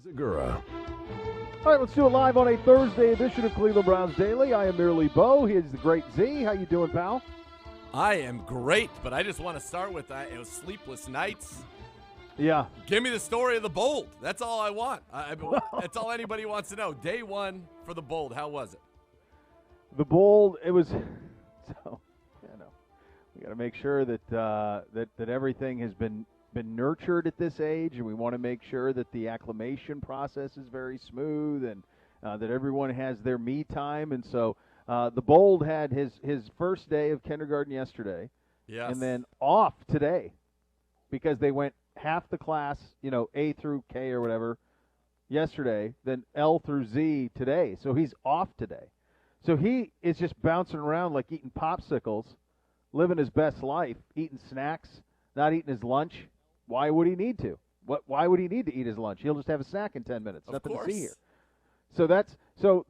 Zegura. All right, let's do it live on a Thursday edition of Cleveland Browns Daily. I am merely Beau. He is the great Z. How you doing, pal? I am great, but I just want to start with it was sleepless nights. Yeah. Give me the story of the Bold. That's all I want. That's all anybody wants to know. Day one for the Bold. How was it? The Bold, it was so, we got to make sure that that everything has been nurtured at this age, and we want to make sure that the acclimation process is very smooth and that everyone has their me time. And so the Bold had his first day of kindergarten yesterday, yes, and then off today because they went half the class, A through K or whatever, yesterday, then L through Z today. So he's off today. So he is just bouncing around like eating popsicles, living his best life, eating snacks, not eating his lunch. Why would he need to? Why would he need to eat his lunch? He'll just have a snack in 10 minutes. Nothing to see here. So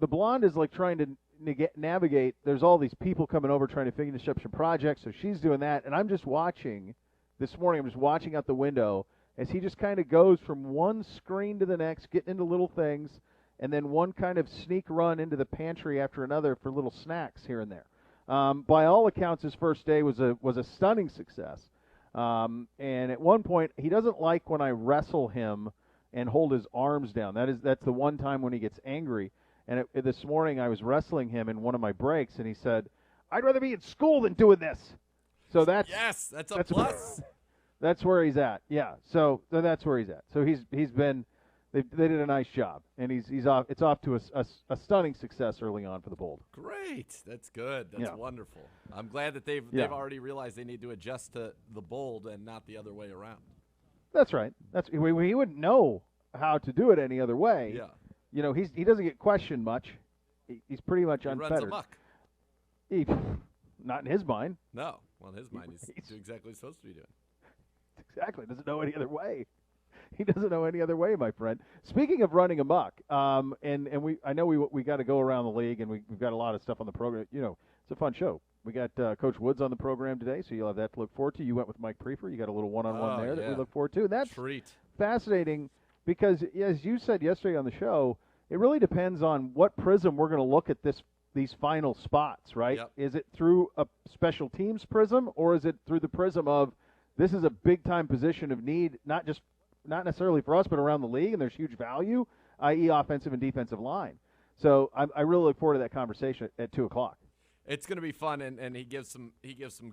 the blonde is like trying to navigate. There's all these people coming over trying to finish up some projects, so she's doing that. And I'm just watching. This morning I'm just watching out the window as he just kind of goes from one screen to the next, getting into little things, and then one kind of sneak run into the pantry after another for little snacks here and there. By all accounts, his first day was a stunning success. And at one point, he doesn't like when I wrestle him and hold his arms down. That's the one time when he gets angry. And this morning, I was wrestling him in one of my breaks, and he said, "I'd rather be in school than doing this." So that's a plus. That's where he's at. Yeah. So that's where he's at. So he's been. They did a nice job, and he's off. It's off to a stunning success early on for the Bold. Great, that's good. That's wonderful. I'm glad that they've already realized they need to adjust to the Bold and not the other way around. That's right. He wouldn't know how to do it any other way. Yeah. He doesn't get questioned much. He's pretty much unfettered. Runs amok. Not in his mind. No. Well, in his mind, he's doing exactly what he's supposed to be doing. Exactly. Doesn't know any other way. He doesn't know any other way, my friend. Speaking of running amok, I know we got to go around the league, and we've got a lot of stuff on the program. It's a fun show. We got Coach Woods on the program today, so you'll have that to look forward to. You went with Mike Priefer. You got a little one-on-one there that we look forward to. And that's fascinating because, as you said yesterday on the show, it really depends on what prism we're going to look at these final spots, right? Yep. Is it through a special teams prism, or is it through the prism of this is a big-time position of need, not necessarily for us, but around the league, and there's huge value, i.e. offensive and defensive line. So I really look forward to that conversation at 2 o'clock. It's going to be fun, and he gives some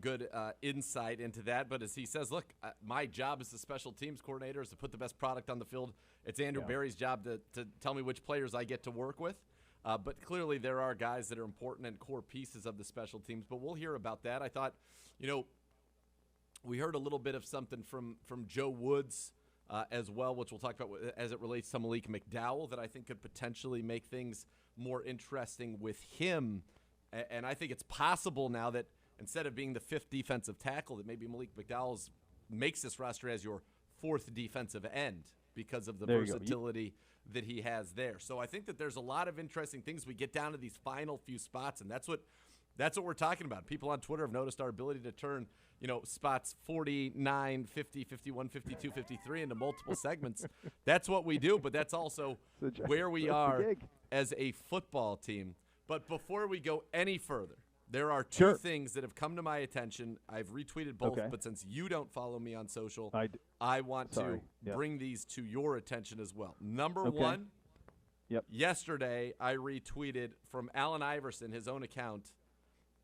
good insight into that. But as he says, look, my job as the special teams coordinator is to put the best product on the field. It's Andrew Berry's job to tell me which players I get to work with. But clearly there are guys that are important and core pieces of the special teams. But we'll hear about that. I thought, we heard a little bit of something from Joe Woods as well, which we'll talk about as it relates to Malik McDowell, that I think could potentially make things more interesting with him. And I think it's possible now that instead of being the 5th defensive tackle, that maybe Malik McDowell makes this roster as your 4th defensive end because of the versatility that he has there. So I think that there's a lot of interesting things. We get down to these final few spots, and that's what we're talking about. People on Twitter have noticed our ability to turn spots 49, 50, 51, 52, 53 into multiple segments. That's what we do, but that's also where we are as a football team. But before we go any further, there are two things that have come to my attention. I've retweeted both, but since you don't follow me on social, I want to bring these to your attention as well. Number one, yesterday I retweeted from Allen Iverson, his own account,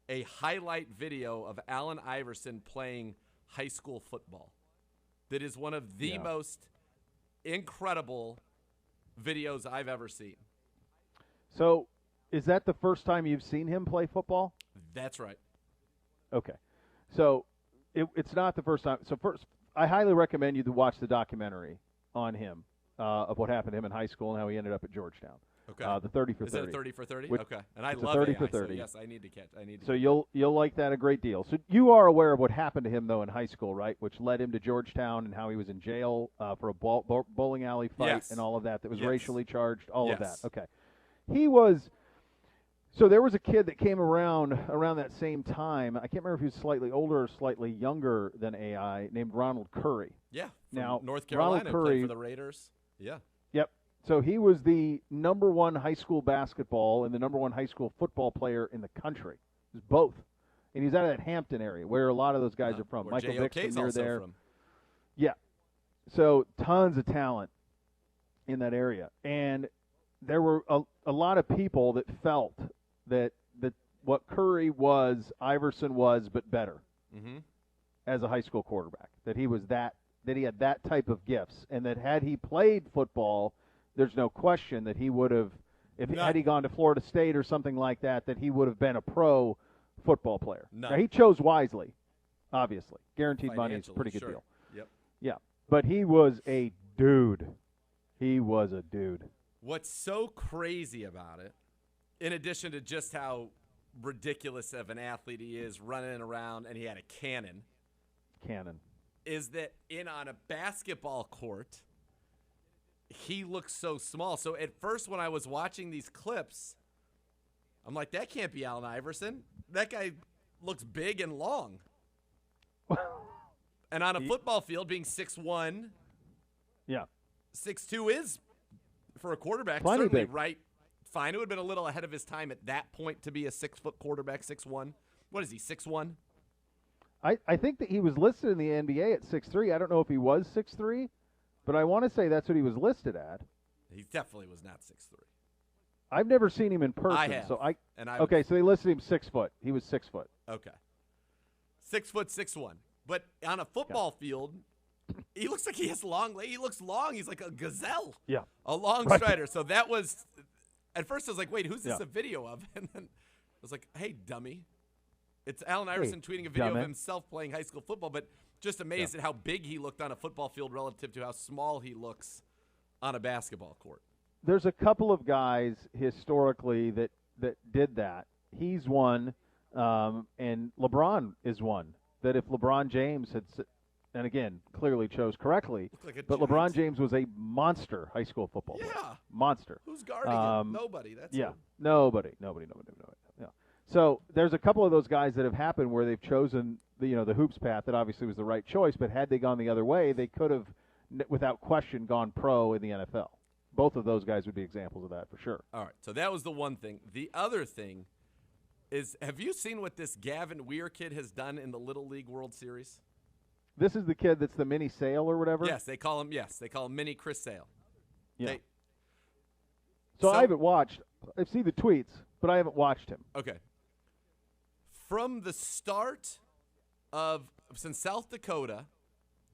a highlight video of Allen Iverson playing high school football. That is one of the most incredible videos I've ever seen. So is that the first time you've seen him play football? That's right. Okay. So it's not the first time. So first, I highly recommend you to watch the documentary on him of what happened to him in high school and how he ended up at Georgetown. Okay. The 30 for 30. Is it a 30 for 30? Okay. And I love 30 AI, for 30. So yes, I need to catch. So you'll like that a great deal. So you are aware of what happened to him though in high school, right? Which led him to Georgetown and how he was in jail for a bowling alley fight and all of that was racially charged. All of that. Okay. He was. So there was a kid that came around that same time. I can't remember if he was slightly older or slightly younger than AI, named Ronald Curry. Yeah. Now North Carolina, Ronald Curry played for the Raiders. Yeah. Yep. So he was the number one high school basketball and the number one high school football player in the country. He was both. And he's out of that Hampton area where a lot of those guys are from. Michael Vick's from near there. From. Yeah. So tons of talent in that area. And there were a lot of people that felt that what Curry was, Iverson was, but better as a high school quarterback. That he was that he had that type of gifts. And that had he played football, there's no question that he would have, had he gone to Florida State or something like that, that he would have been a pro football player. Now, he chose wisely, obviously. Guaranteed money is a pretty good deal. Yep. Yeah. But he was a dude. He was a dude. What's so crazy about it, in addition to just how ridiculous of an athlete he is running around, and he had a cannon, is that on a basketball court, he looks so small. So at first when I was watching these clips, I'm like, that can't be Allen Iverson. That guy looks big and long. And on a football field, being 6'1", 6'2" is, for a quarterback, plenty certainly big. Right. Fine. It would have been a little ahead of his time at that point to be a 6-foot quarterback, 6'1". What is he, 6'1"? I think that he was listed in the NBA at 6'3". I don't know if he was 6'3", but I want to say that's what he was listed at. He definitely was not 6'3". I've never seen him in person. I have. Okay, so they listed him 6 foot. He was 6 foot. Okay. 6 foot, 6'1". But on a football field, he looks like he has long legs. He looks long. He's like a gazelle. Yeah. A long strider. So that was, at first I was like, wait, who's this a video of? And then I was like, hey, dummy. It's Allen Iverson tweeting a video of himself playing high school football, but just amazed at how big he looked on a football field relative to how small he looks on a basketball court. There's a couple of guys historically that did that. He's one, and LeBron is one. That if LeBron James had, and again, clearly chose correctly, but LeBron James was a monster high school football player. Yeah. Monster. Who's guarding him? Nobody. That's yeah. him. Nobody. Yeah. So there's a couple of those guys that have happened where they've chosen the hoops path that obviously was the right choice, but had they gone the other way, they could have, without question, gone pro in the NFL. Both of those guys would be examples of that for sure. All right, so that was the one thing. The other thing is, have you seen what this Gavin Weir kid has done in the Little League World Series? This is the kid that's the mini Sale or whatever? Yes, they call him mini Chris Sale. Yeah. So I haven't watched. I've seen the tweets, but I haven't watched him. Okay. From the start since South Dakota,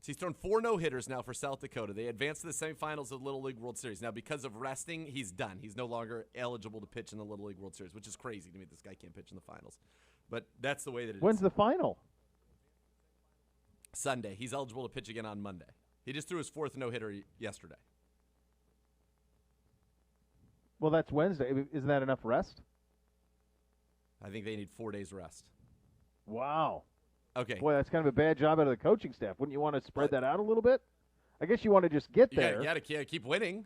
so he's thrown 4 no-hitters now for South Dakota. They advanced to the semifinals of the Little League World Series. Now, because of resting, he's done. He's no longer eligible to pitch in the Little League World Series, which is crazy to me. This guy can't pitch in the finals. But that's the way that it is. When's the final? Sunday. He's eligible to pitch again on Monday. He just threw his 4th no-hitter yesterday. Well, that's Wednesday. Isn't that enough rest? I think they need 4 days rest. Wow. Okay. Boy, that's kind of a bad job out of the coaching staff. Wouldn't you want to spread that out a little bit? I guess you want to just get there. You got to keep winning.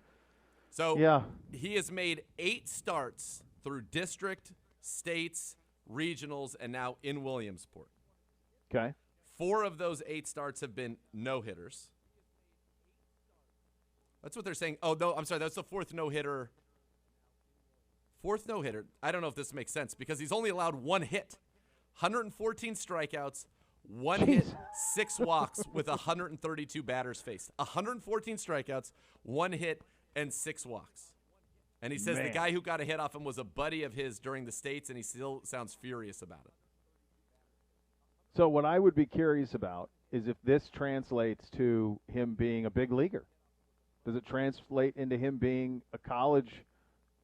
So he has made 8 starts through district, states, regionals, and now in Williamsport. Okay. 4 of those 8 starts have been no-hitters. That's what they're saying. Oh, no, I'm sorry. That's the 4th no-hitter. 4th no-hitter. I don't know if this makes sense because he's only allowed 1 hit. 114 strikeouts, 1 hit, 6 walks with 132 batters faced. 114 strikeouts, 1 hit, and 6 walks. And he says the guy who got a hit off him was a buddy of his during the States, and he still sounds furious about it. So what I would be curious about is if this translates to him being a big leaguer. Does it translate into him being a college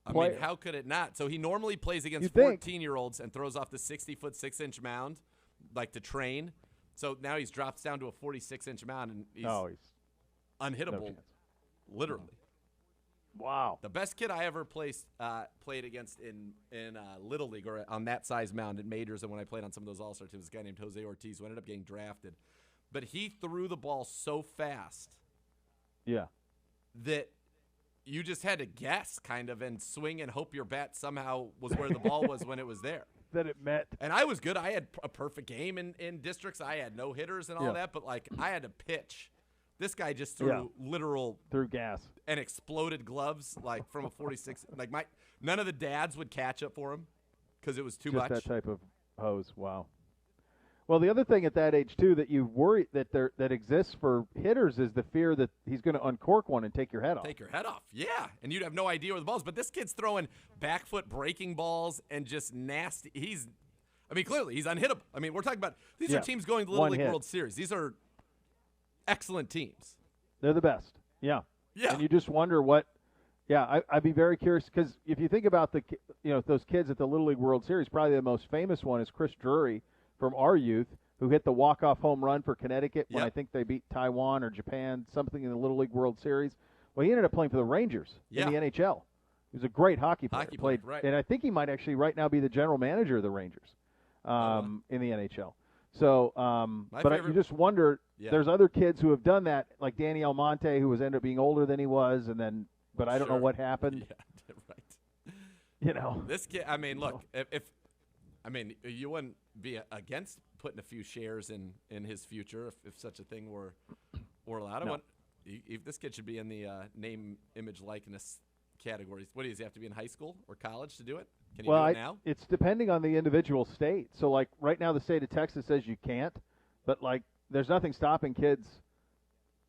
player? I mean, how could it not? So he normally plays against 14-year-olds and throws off the 60-foot, 6-inch mound, like to train. So now he's dropped down to a 46-inch mound, and he's unhittable, literally. Wow. The best kid I ever played against in Little League or on that size mound in majors, and when I played on some of those All-Star teams, a guy named Jose Ortiz who ended up getting drafted. But he threw the ball so fast that you just had to guess kind of and swing and hope your bat somehow was where the ball was when it was there. That it met. And I was good. I had a perfect game in districts. I had no hitters and all that, but like I had to pitch This guy just threw literal through gas and exploded gloves like from a 46. Like none of the dads would catch up for him because it was too much. Just that type of hose. Wow. Well, the other thing at that age too that you worry that exists for hitters is the fear that he's going to uncork one and take your head off. Take your head off, yeah, and you'd have no idea where the ball's. But this kid's throwing back foot breaking balls and just nasty. Clearly he's unhittable. I mean, we're talking about these are teams going to the Little League World Series. These are excellent teams. They're the best. Yeah. Yeah. And you just wonder what. Yeah, I'd be very curious because if you think about those kids at the Little League World Series, probably the most famous one is Chris Drury from our youth, who hit the walk-off home run for Connecticut when I think they beat Taiwan or Japan, something in the Little League World Series. Well, he ended up playing for the Rangers in the NHL. He was a great hockey player. Right. And I think he might actually right now be the general manager of the Rangers in the NHL. So, you just wonder, there's other kids who have done that, like Danny Almonte, who ended up being older than he was, but I don't know what happened. Yeah, right. This kid, look, you wouldn't be against putting a few shares in his future if such a thing were allowed. No. This kid should be in the name, image, likeness categories. What does he have to be in high school or college to do it? Can he do it now? It's depending on the individual state. So, like, right now the state of Texas says you can't, but, like, there's nothing stopping kids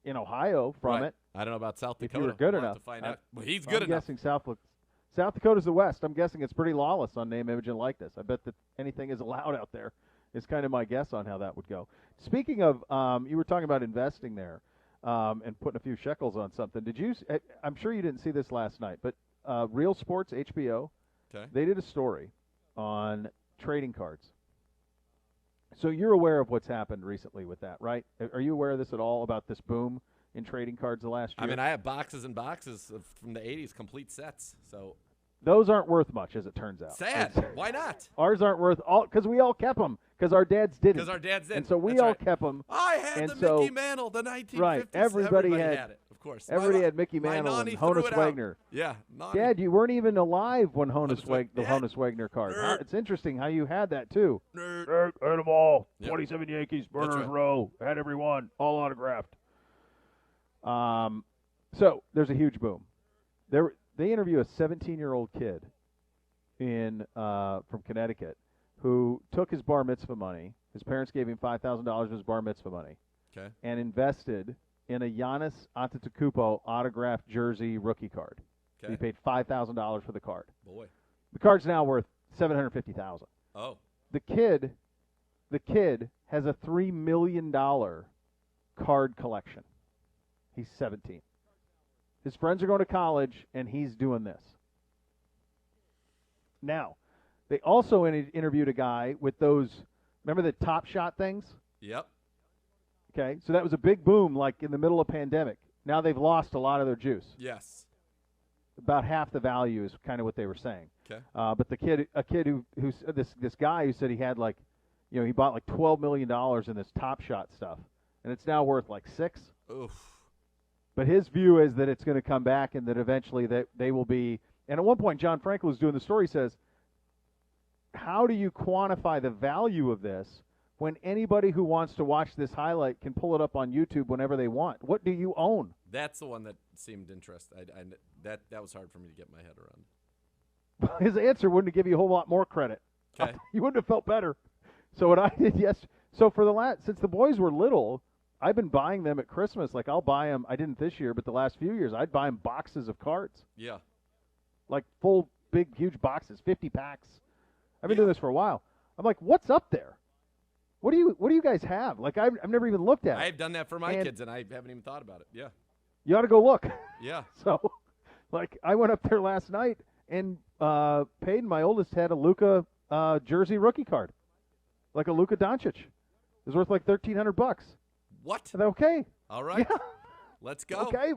in Ohio from it. I don't know about South Dakota. If you were good we'll enough. Have to find out. Well, he's good enough. I'm guessing South Dakota's the West. I'm guessing it's pretty lawless on name, image, and likeness. I bet that anything is allowed out there. Is kind of my guess on how that would go. Speaking of, you were talking about investing there and putting a few shekels on something. I'm sure you didn't see this last night, but Real Sports, HBO, they did a story on trading cards. So you're aware of what's happened recently with that, right? Are you aware of this at all, about this boom in trading cards the last year? I have boxes and boxes from the 80s, complete sets. So those aren't worth much, as it turns out. Sad. Why not? Ours aren't worth all because we all kept them because our dads didn't. Because our dads didn't. And so we all kept them. I had Mickey Mantle, the 1950s. Right. Everybody had it, of course. Everybody had Mickey Mantle and Honus Wagner. Yeah. Dad, you weren't even alive when Honus Wagner card. It's interesting how you had that too. Nerd. Had them all. 27 Yankees, Burners Row. Had every one. All autographed. So there's a huge boom. They interview a 17-year-old kid from Connecticut who took his bar mitzvah money. His parents gave him $5,000 of his bar mitzvah money, and invested in a Giannis Antetokounmpo autographed jersey rookie card. So he paid $5,000 for the card. Boy, the card's now worth $750,000. Oh, the kid has a $3 million card collection. He's 17. His friends are going to college, and he's doing this. Now, they also interviewed a guy with those, remember the Top Shot things? Yep. Okay, so that was a big boom, like in the middle of pandemic. Now they've lost a lot of their juice. Yes. About half the value is kind of what they were saying. Okay. But a kid who this guy who said he had he bought like $12 million in this Top Shot stuff, and it's now worth like $6 million. Oof. But his view is that it's going to come back and that eventually they will be. And at one point, John Frankel was doing the story, says, how do you quantify the value of this when anybody who wants to watch this highlight can pull it up on YouTube whenever they want? What do you own? That's the one that seemed interesting. That was hard for me to get my head around. His answer wouldn't give you a whole lot more credit. Okay. You wouldn't have felt better. So what I did so for since the boys were little, I've been buying them at Christmas. Like, I'll buy them. I didn't this year, but the last few years, I'd buy them boxes of cards. Yeah. Like full, big, huge boxes, 50 packs. I've been doing this for a while. I'm like, what's up there? What do you guys have? Like, I've never even looked at it. I've done that for my kids, and I haven't even thought about it. Yeah. You ought to go look. Yeah. So, like, I went up there last night and Peyton, my oldest, had a Luka jersey rookie card, like a Luka Doncic. It was worth like $1,300. What? Okay. All right. Yeah. Let's go. Okay.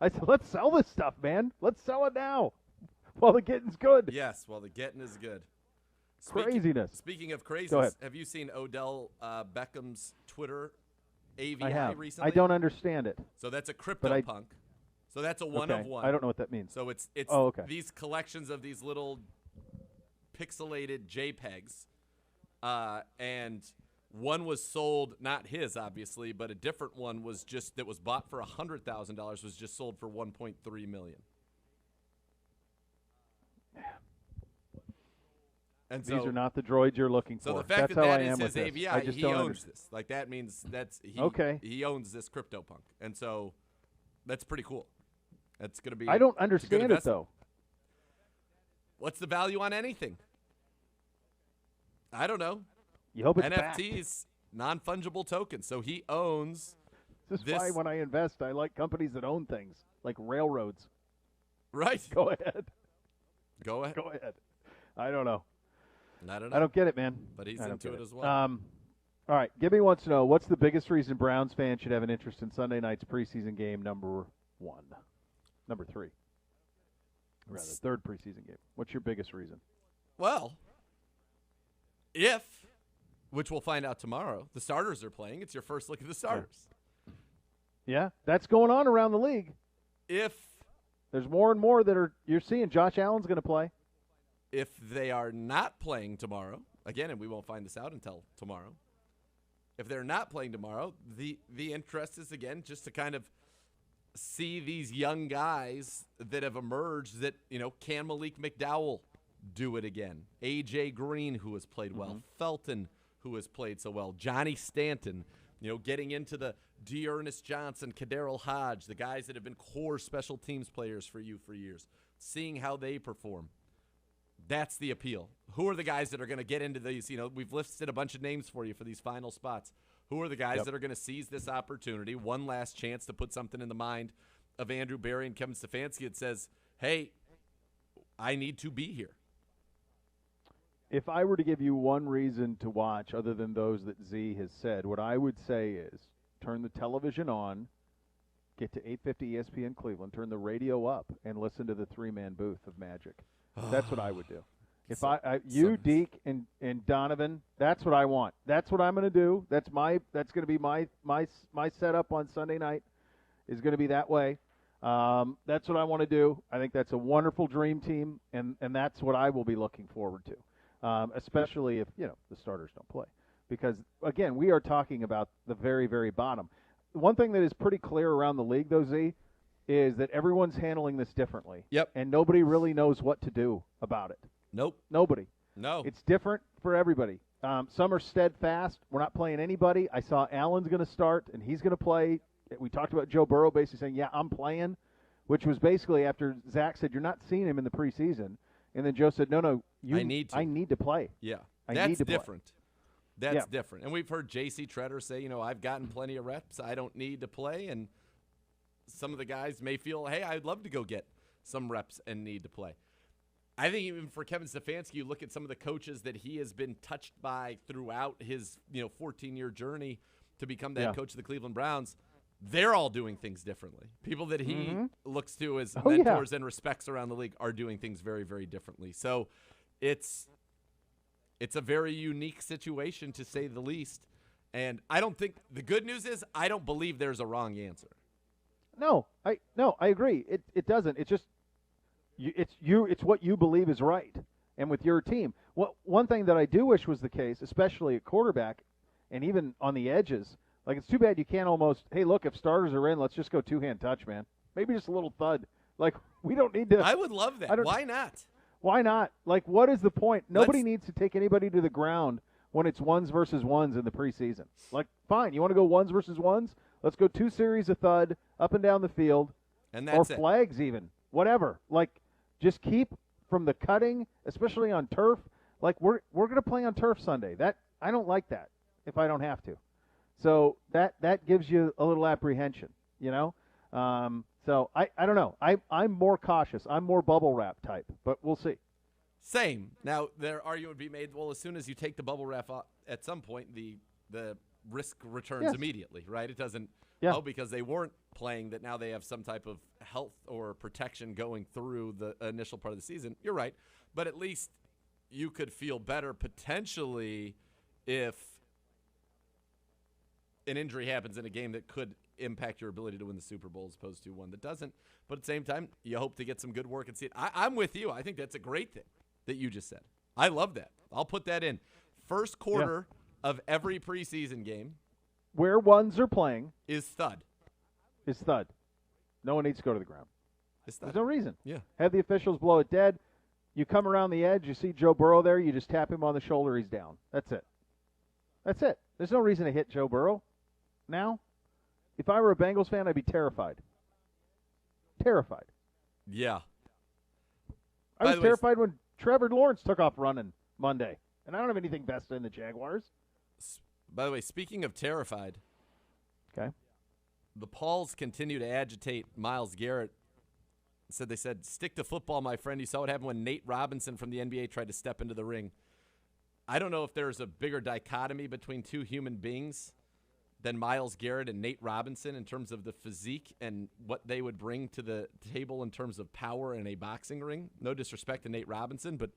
I said, let's sell this stuff, man. Let's sell it now while the getting's good. Yes, while the getting is good. Craziness. Speaking of craziness, have you seen Odell Beckham's Twitter AVI recently? I don't understand it. So that's a CryptoPunk. So that's a one of one. I don't know what that means. So it's these collections of these little pixelated JPEGs, and One was sold, not his, obviously, but a different one was bought for $100,000 was just sold for $1.3 million. And these are not the droids you're looking for. So the fact that's how that I is am his with AVI, this. he owns this. Like that means he owns this CryptoPunk, and so that's pretty cool. That's going to be. I don't understand it though. What's the value on anything? I don't know. You hope it's NFTs, non-fungible tokens. So he owns. This is why when I invest, I like companies that own things, like railroads. Right. Go ahead. Go ahead. Go ahead. I don't know. I don't know. I don't get it, man. But he's into it as well. All right. Gibby wants to know, what's the biggest reason Browns fans should have an interest in Sunday night's preseason game number 3? Rather, third preseason game. What's your biggest reason? Well, which we'll find out tomorrow, the starters are playing. It's your first look at the starters. Yeah, that's going on around the league. If there's more and more that you're seeing, Josh Allen's going to play. If they are not playing tomorrow, again, and we won't find this out until tomorrow. If they're not playing tomorrow, the interest is, again, just to kind of see these young guys that have emerged that, can Malik McDowell do it again? A.J. Green, who has played well. Felton, who has played so well. Johnny Stanton, getting into the D'Ernest Johnson, Kaderil Hodge, the guys that have been core special teams players for you for years. Seeing how they perform. That's the appeal. Who are the guys that are going to get into these? We've listed a bunch of names for you for these final spots. Who are the guys that are going to seize this opportunity? One last chance to put something in the mind of Andrew Berry and Kevin Stefanski that says, hey, I need to be here. If I were to give you one reason to watch other than those that Z has said, what I would say is turn the television on, get to 850 ESPN Cleveland, turn the radio up, and listen to the three-man booth of Magic. That's what I would do. If Deke and Donovan, that's what I want. That's what I'm going to do. That's going to be my setup on Sunday night is going to be that way. That's what I want to do. I think that's a wonderful dream team, and that's what I will be looking forward to, especially if the starters don't play. Because, again, we are talking about the very, very bottom. One thing that is pretty clear around the league, though, Z, is that everyone's handling this differently. Yep. And nobody really knows what to do about it. Nope. Nobody. No. It's different for everybody. Some are steadfast. We're not playing anybody. I saw Allen's going to start, and he's going to play. We talked about Joe Burrow basically saying, yeah, I'm playing, which was basically after Zach said, you're not seeing him in the preseason. And then Joe said, no, I need to play. Yeah. That's different. That's different. And we've heard J.C. Treader say, I've gotten plenty of reps. I don't need to play. And some of the guys may feel, hey, I'd love to go get some reps and need to play. I think even for Kevin Stefanski, you look at some of the coaches that he has been touched by throughout his 14-year journey to become the head coach of the Cleveland Browns. They're all doing things differently. People that he looks to as mentors and respects around the league are doing things very, very differently. So it's a very unique situation, to say the least. And I don't think – the good news is I don't believe there's a wrong answer. No, I agree. It doesn't. It's just it's what you believe is right, and with your team. One thing that I do wish was the case, especially at quarterback, and even on the edges. Like, it's too bad you can't almost. Hey, look, if starters are in, let's just go two-hand touch, man. Maybe just a little thud. Like, we don't need to. I would love that. Why not? Why not? Like, what is the point? Nobody needs to take anybody to the ground when it's ones versus ones in the preseason. Like, fine, you want to go ones versus ones? Let's go 2 series of thud up and down the field, and that's or flags even, whatever. Like, just keep from the cutting, especially on turf. Like, we're going to play on turf Sunday. That I don't like that if I don't have to. So that gives you a little apprehension, So I don't know. I'm more cautious. I'm more bubble wrap type, but we'll see. Same. Now, their argument would be made, well, as soon as you take the bubble wrap off, at some point the risk returns immediately, right? It doesn't, because they weren't playing, that now they have some type of health or protection going through the initial part of the season. You're right. But at least you could feel better potentially if an injury happens in a game that could impact your ability to win the Super Bowl as opposed to one that doesn't. But at the same time, you hope to get some good work and see it. I'm with you. I think that's a great thing that you just said. I love that. I'll put that in. First quarter of every preseason game where ones are playing is thud. No one needs to go to the ground. It's thud. There's no reason. Yeah. Have the officials blow it dead. You come around the edge, you see Joe Burrow there, you just tap him on the shoulder, he's down. That's it. There's no reason to hit Joe Burrow now. If I were a Bengals fan, I'd be terrified. Yeah. I was terrified when Trevor Lawrence took off running Monday. And I don't have anything vested in the Jaguars. By the way, speaking of terrified, okay, the Pauls continue to agitate Myles Garrett. They said, stick to football, my friend. You saw what happened when Nate Robinson from the NBA tried to step into the ring. I don't know if there's a bigger dichotomy between two human beings than Myles Garrett and Nate Robinson in terms of the physique and what they would bring to the table in terms of power in a boxing ring. No disrespect to Nate Robinson, but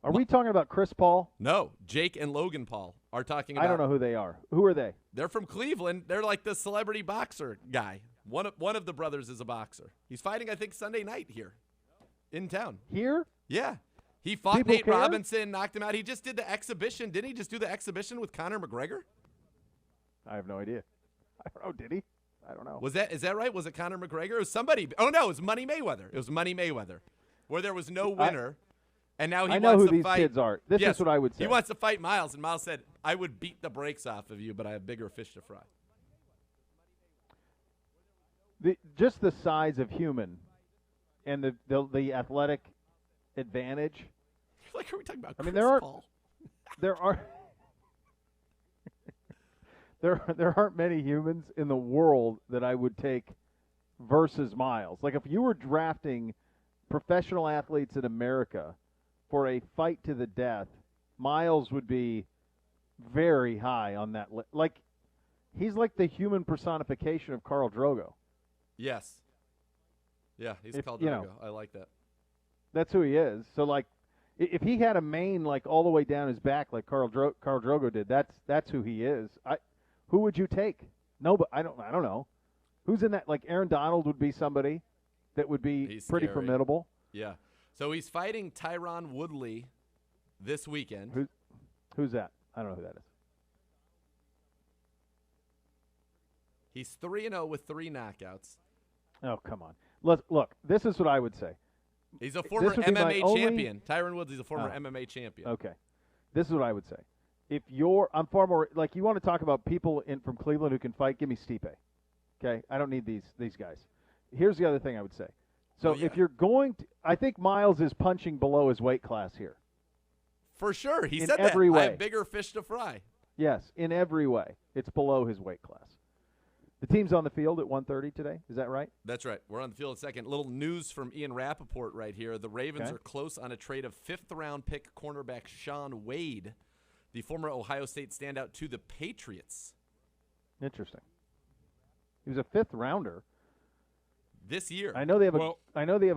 are we talking about Chris Paul? No, Jake and Logan Paul are talking about. I don't know who they are. Who are they? They're from Cleveland. They're like the celebrity boxer guy. One of the brothers is a boxer. He's fighting, I think, Sunday night here in town. Here? Yeah. He fought People Nate care? Robinson, knocked him out. He just did the exhibition. Didn't he just do the exhibition with Conor McGregor? I have no idea. I don't know. Did he? I don't know. Is that right? Was it Conor McGregor? It was somebody. Oh, no, it was Money Mayweather. It was Money Mayweather, where there was no winner. And now he know wants who to these fight. kids are. This is what I would say. He wants to fight Myles, and Myles said, I would beat the brakes off of you, but I have bigger fish to fry. Just the size of human and the athletic advantage. Like, are we talking about I mean, Chris Paul? there aren't many humans in the world that I would take versus Myles. Like, if you were drafting professional athletes in America for a fight to the death, Myles would be very high on that list. Like, he's like the human personification of Khal Drogo. Yes. Yeah, he's called Drogo. I like that. That's who he is. So, like, if he had a mane like all the way down his back like Khal Drogo did, that's who he is. Who would you take? No, but I don't know. Who's in that? Like, Aaron Donald would be somebody that would be pretty formidable. Yeah. So he's fighting Tyron Woodley this weekend. Who's that? I don't know who that is. He's 3-0 with 3 knockouts. Oh, come on. Look, this is what I would say. He's a former MMA champion. Tyron Woodley's a former MMA champion. Okay. This is what I would say. I'm far more, like, you want to talk about people from Cleveland who can fight, give me Stipe. Okay? I don't need these guys. Here's the other thing I would say. So if you're going to, I think Myles is punching below his weight class here. For sure. He said every that. way. I have bigger fish to fry. Yes, in every way. It's below his weight class. The team's on the field at 1:30 today. Is that right? That's right. We're on the field in a second. Little news from Ian Rappaport right here. The Ravens are close on a trade of 5th-round pick cornerback Shaun Wade, the former Ohio State standout, to the Patriots. Interesting. He was a 5th rounder this year. I know they have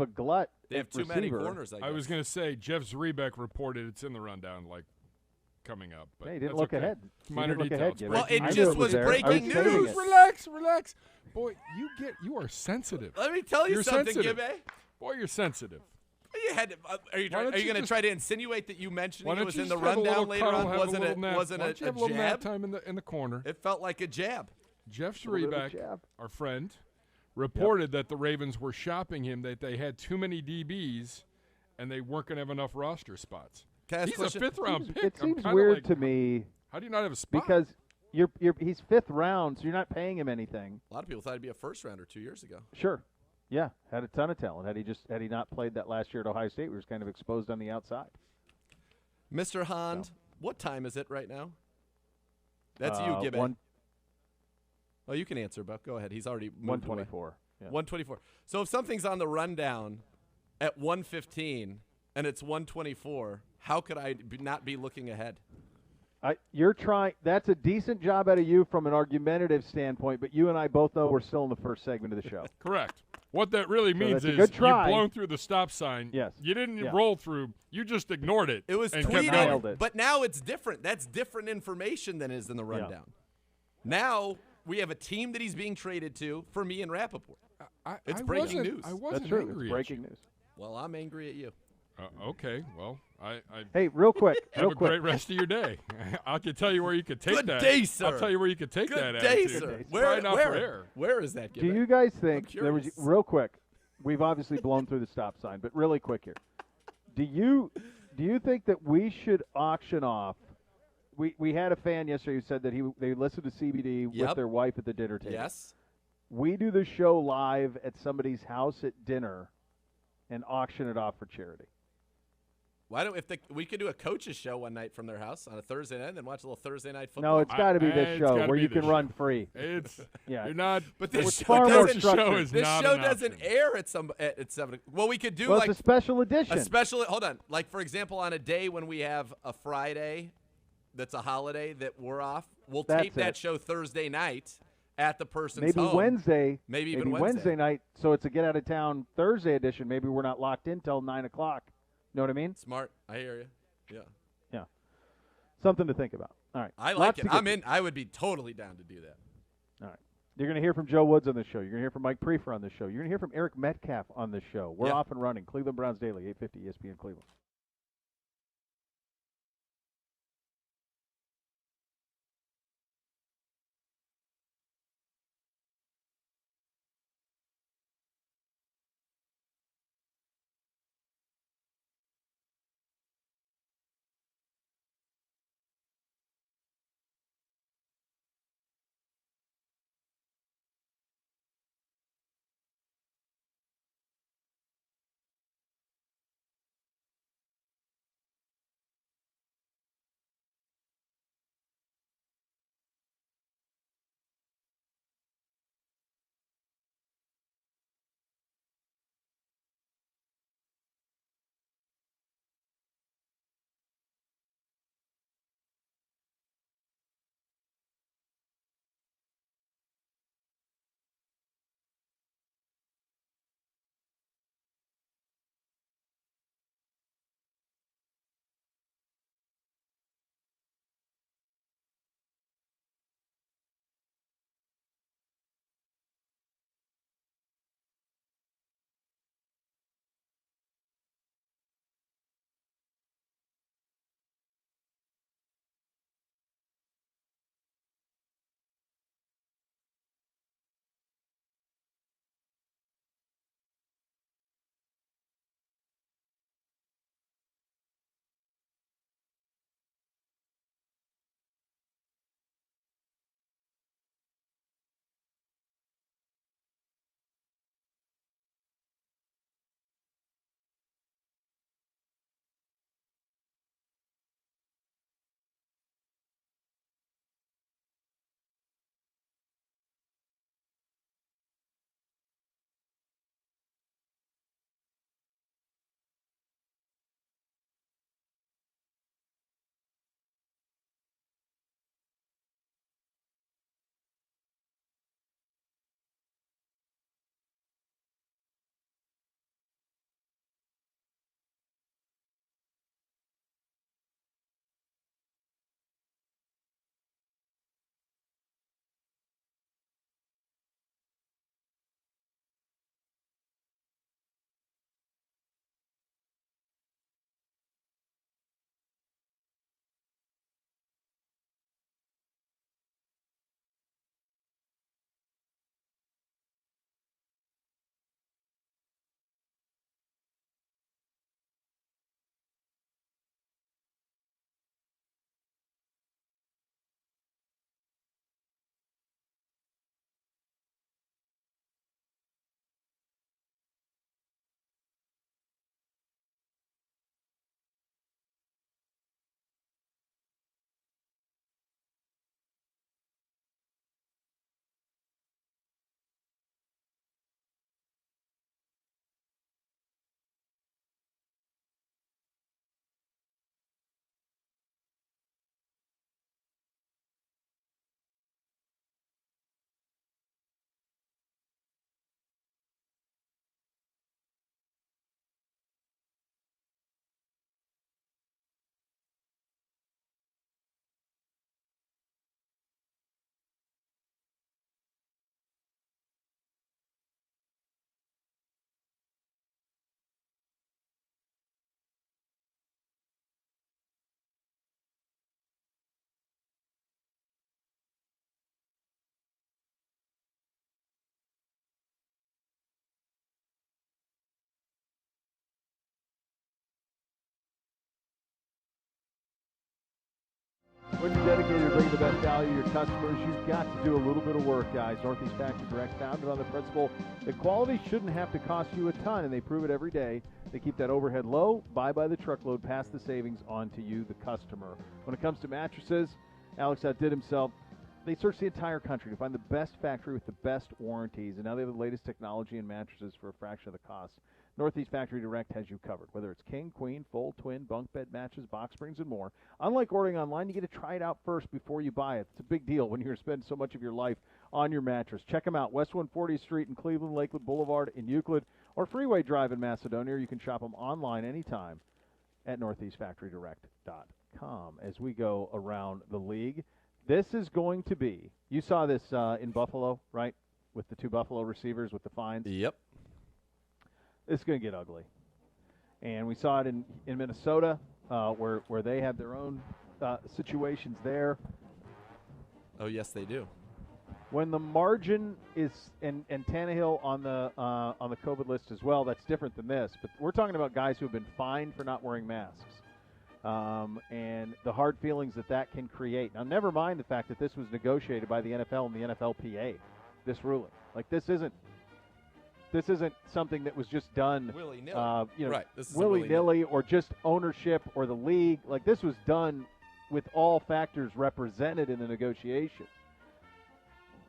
a glut. They have too many corners. I was going to say Jeff Zrebeck reported it's in the rundown, like, coming up. But he didn't look ahead. Minor details. Well, it just was breaking news. Relax. Boy, you are sensitive. Let me tell you something, Gibby. Boy, you're sensitive. Are you going to try to insinuate that you mentioned it was in the rundown rundown later on? Wasn't a jab? Nap time in the corner. It felt like a jab. Jeff Zrebeck, our friend, reported that the Ravens were shopping him, that they had too many DBs, and they weren't going to have enough roster spots. He's a 5th-round pick. It seems weird to me. How do you not have a spot? Because he's 5th round, so you're not paying him anything. A lot of people thought he'd be a 1st-rounder 2 years ago. Sure. Yeah, had a ton of talent. Had he not played that last year at Ohio State, we was kind of exposed on the outside. Mr. Hond, what time is it right now? That's you, Gibby. Oh, you can answer, Buck. Go ahead. He's already moved 124. Yeah. 124. So if something's on the rundown at 1:15 and it's 1:24, how could I not be looking ahead? You're trying. That's a decent job out of you from an argumentative standpoint, but you and I both know we're still in the first segment of the show. Correct. What that really means is you've blown through the stop sign. Yes. You didn't roll through. You just ignored it. It was tweeted, but now it's different. That's different information than is in the rundown. Yeah. Now we have a team that he's being traded to for me and Rappaport. It's breaking news. I wasn't That's true. angry it's breaking news. Well, I'm angry at you. Okay, well, Hey, real quick. Have a great rest of your day. I can tell you where you could take Good that. day, sir. I'll tell you where you could take Good that day, attitude. sir. It's probably not for air. Where is that? Do you guys think, curious. real quick, we've obviously blown through the stop sign, but really quick here. Do you think that we should auction off? We had a fan yesterday who said that they listened to CBD with their wife at the dinner table. Yes. We do the show live at somebody's house at dinner and auction it off for charity. Why don't we could do a coach's show one night from their house on a Thursday night and then watch a little Thursday night football? No, it's got to be this show where you can run free. It's yeah. You're not. But this show doesn't. This show doesn't air at 7. Well, we could do it's a special edition. Hold on. Like for example, on a day when we have a Friday, that's a holiday that we're off. We'll tape that show Thursday night at the person's home. Maybe even Wednesday night. So it's a get out of town Thursday edition. Maybe we're not locked in till 9 o'clock. Know what I mean? Smart. I hear you. Yeah. Yeah. Something to think about. All right. I like it. I'm in. I would be totally down to do that. All right. You're going to hear from Joe Woods on this show. You're going to hear from Mike Priefer on this show. You're going to hear from Eric Metcalf on this show. We're off and running. Cleveland Browns Daily, 850 ESPN Cleveland. the best value to your customers, you've got to do a little bit of work, guys. Northeast Factory Direct, founded on the principle that quality shouldn't have to cost you a ton, and they prove it every day. They keep that overhead low, buy by the truckload, pass the savings on to you, the customer. When it comes to mattresses, Alex outdid himself. They searched the entire country to find the best factory with the best warranties, and now they have the latest technology in mattresses for a fraction of the cost. Northeast Factory Direct has you covered, whether it's king, queen, full, twin, bunk bed matches, box springs, and more. Unlike ordering online, you get to try it out first before you buy it. It's a big deal when you're spending so much of your life on your mattress. Check them out, West 140th Street in Cleveland, Lakewood Boulevard in Euclid, or Freeway Drive in Macedonia. Or you can shop them online anytime at northeastfactorydirect.com. As we go around the league, this is going to be, you saw this in Buffalo, right, with the two Buffalo receivers with the fines? Yep. It's going to get ugly. And we saw it in Minnesota where they have their own situations there. Oh, yes, they do. When the margin is and Tannehill on the COVID list as well, that's different than this. But we're talking about guys who have been fined for not wearing masks. And the hard feelings that can create. Now, never mind the fact that this was negotiated by the NFL and the NFLPA, this ruling. Like, this isn't something that was just done willy-nilly. Right. Willy-nilly or just ownership or the league. Like, this was done with all factors represented in the negotiation.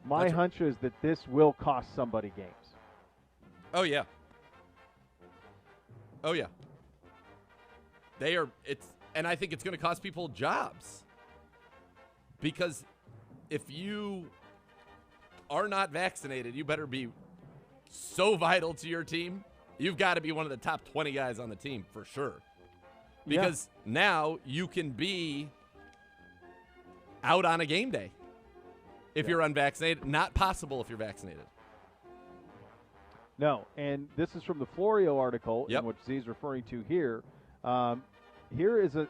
My hunch is that this will cost somebody games. Oh, yeah. And I think it's going to cost people jobs. Because if you are not vaccinated, you better be so vital to your team. You've got to be one of the top 20 guys on the team for sure. Because now you can be out on a game day if you're unvaccinated. Not possible if you're vaccinated. No, and this is from the Florio article, in which Z's referring to here. Here is to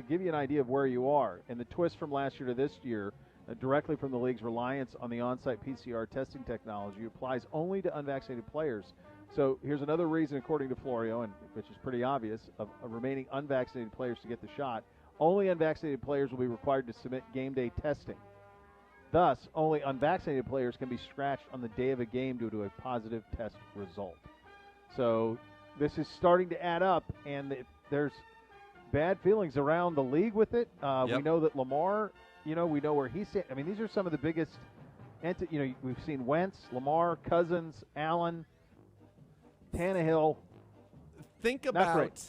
give you an idea of where you are, and the twist from last year to this year, directly from the league's reliance on the on-site PCR testing technology, applies only to unvaccinated players. So here's another reason, according to Florio, and which is pretty obvious, of remaining unvaccinated players to get the shot. Only unvaccinated players will be required to submit game day testing. Thus, only unvaccinated players can be scratched on the day of a game due to a positive test result. So this is starting to add up, and there's bad feelings around the league with it. We know that Lamar, we know where he's at. I mean, these are some of the biggest, we've seen Wentz, Lamar, Cousins, Allen, Tannehill. Think about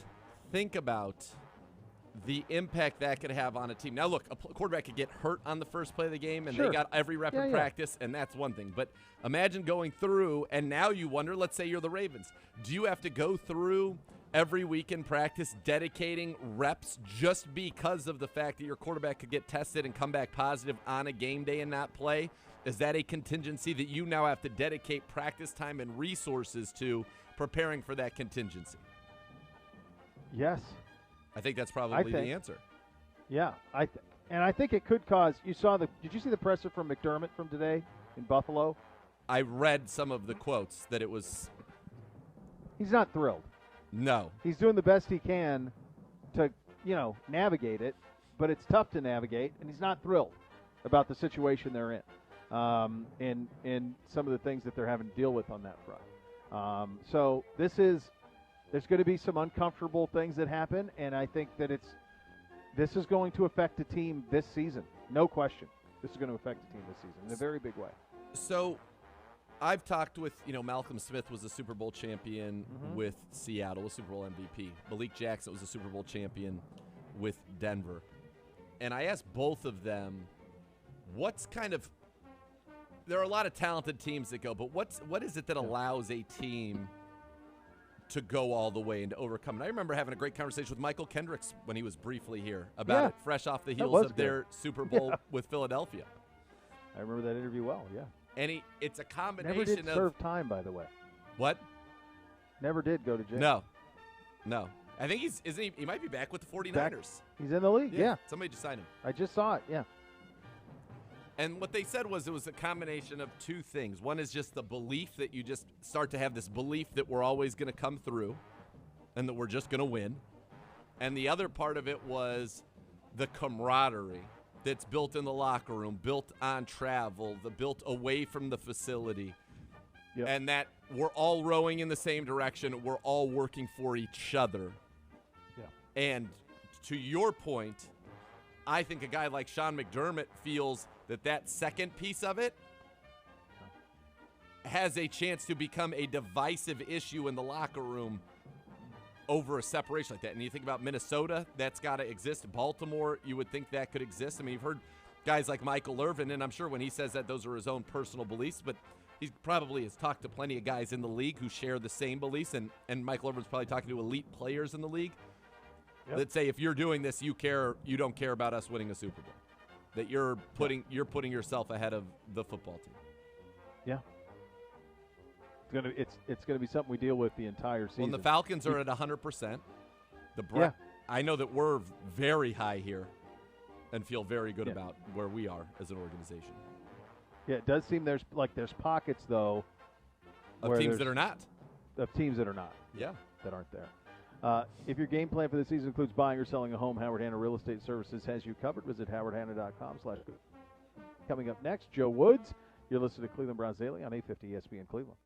the impact that could have on a team. Now, look, a quarterback could get hurt on the first play of the game, and they got every rep in practice, and that's one thing. But imagine going through, and now you wonder, let's say you're the Ravens. Do you have to go through every week in practice dedicating reps just because of the fact that your quarterback could get tested and come back positive on a game day and not play? Is that a contingency that you now have to dedicate practice time and resources to preparing for that contingency? Yes. I think that's probably the answer. Yeah, and I think it could cause. Did you see the presser from McDermott from today in Buffalo? I read some of the quotes that it was. He's not thrilled. No. He's doing the best he can to, navigate it, but it's tough to navigate, and he's not thrilled about the situation they're in, and some of the things that they're having to deal with on that front. So there's going to be some uncomfortable things that happen, and I think that this is going to affect the team this season. No question. This is going to affect the team this season in a very big way. So I've talked with, Malcolm Smith was a Super Bowl champion with Seattle, a Super Bowl MVP. Malik Jackson was a Super Bowl champion with Denver. And I asked both of them, there are a lot of talented teams that go, but what is it that allows a team to go all the way and to overcome it? I remember having a great conversation with Michael Kendricks when he was briefly here about it, fresh off the heels of their Super Bowl with Philadelphia. I remember that interview well, yeah. And it's a combination Never did serve time, by the way. What? Never did go to jail. No. I think he might be back with the 49ers. He's in the league, yeah. Somebody just signed him. I just saw it, yeah. And what they said was it was a combination of two things. One is just the belief that you just start to have this belief that we're always going to come through and that we're just going to win. And the other part of it was the camaraderie that's built in the locker room, built on travel, built away from the facility, and that we're all rowing in the same direction. We're all working for each other. Yeah. And to your point, I think a guy like Sean McDermott feels that second piece of it has a chance to become a divisive issue in the locker room over a separation like that. And you think about Minnesota, that's got to exist. Baltimore, you would think that could exist. I mean, you've heard guys like Michael Irvin, and I'm sure when he says that, those are his own personal beliefs, but he probably has talked to plenty of guys in the league who share the same beliefs, and Michael Irvin's probably talking to elite players in the league that say, if you're doing this, you don't care about us winning a Super Bowl. That you're putting yourself ahead of the football team. Yeah. It's gonna be something we deal with the entire season. Well, and the Falcons are at 100%. I know that we're very high here, and feel very good about where we are as an organization. Yeah, it does seem there's pockets though of teams that are not. Of teams that are not. Yeah, that aren't there. If your game plan for the season includes buying or selling a home, Howard Hanna Real Estate Services has you covered. Visit howardhanna.com/. Coming up next, Joe Woods. You're listening to Cleveland Browns Daily on 850 ESPN Cleveland.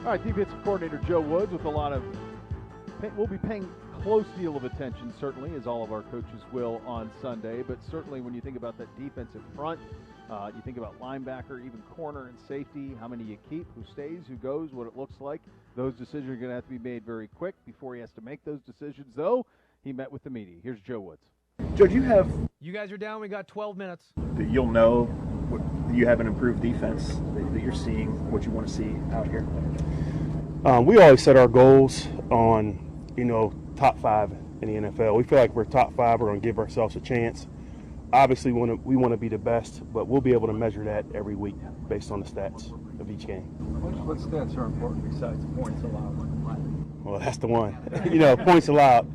All right, defensive coordinator Joe Woods with a lot of we'll be paying close deal of attention, certainly, as all of our coaches will on Sunday. But certainly when you think about that defensive front, You think about linebacker, even corner and safety, how many you keep, who stays, who goes, what it looks like. Those decisions are going to have to be made very quick before he has to make those decisions, though he met with the media. Here's Joe Woods. Joe, you guys are down. We got 12 minutes. You'll know you have an improved defense that you're seeing, what you want to see out here. We always set our goals on, top 5 in the NFL. We feel like we're top 5. We're going to give ourselves a chance. Obviously, we want to be the best, but we'll be able to measure that every week based on the stats of each game. What stats are important besides points allowed? Well, that's the one. Points allowed,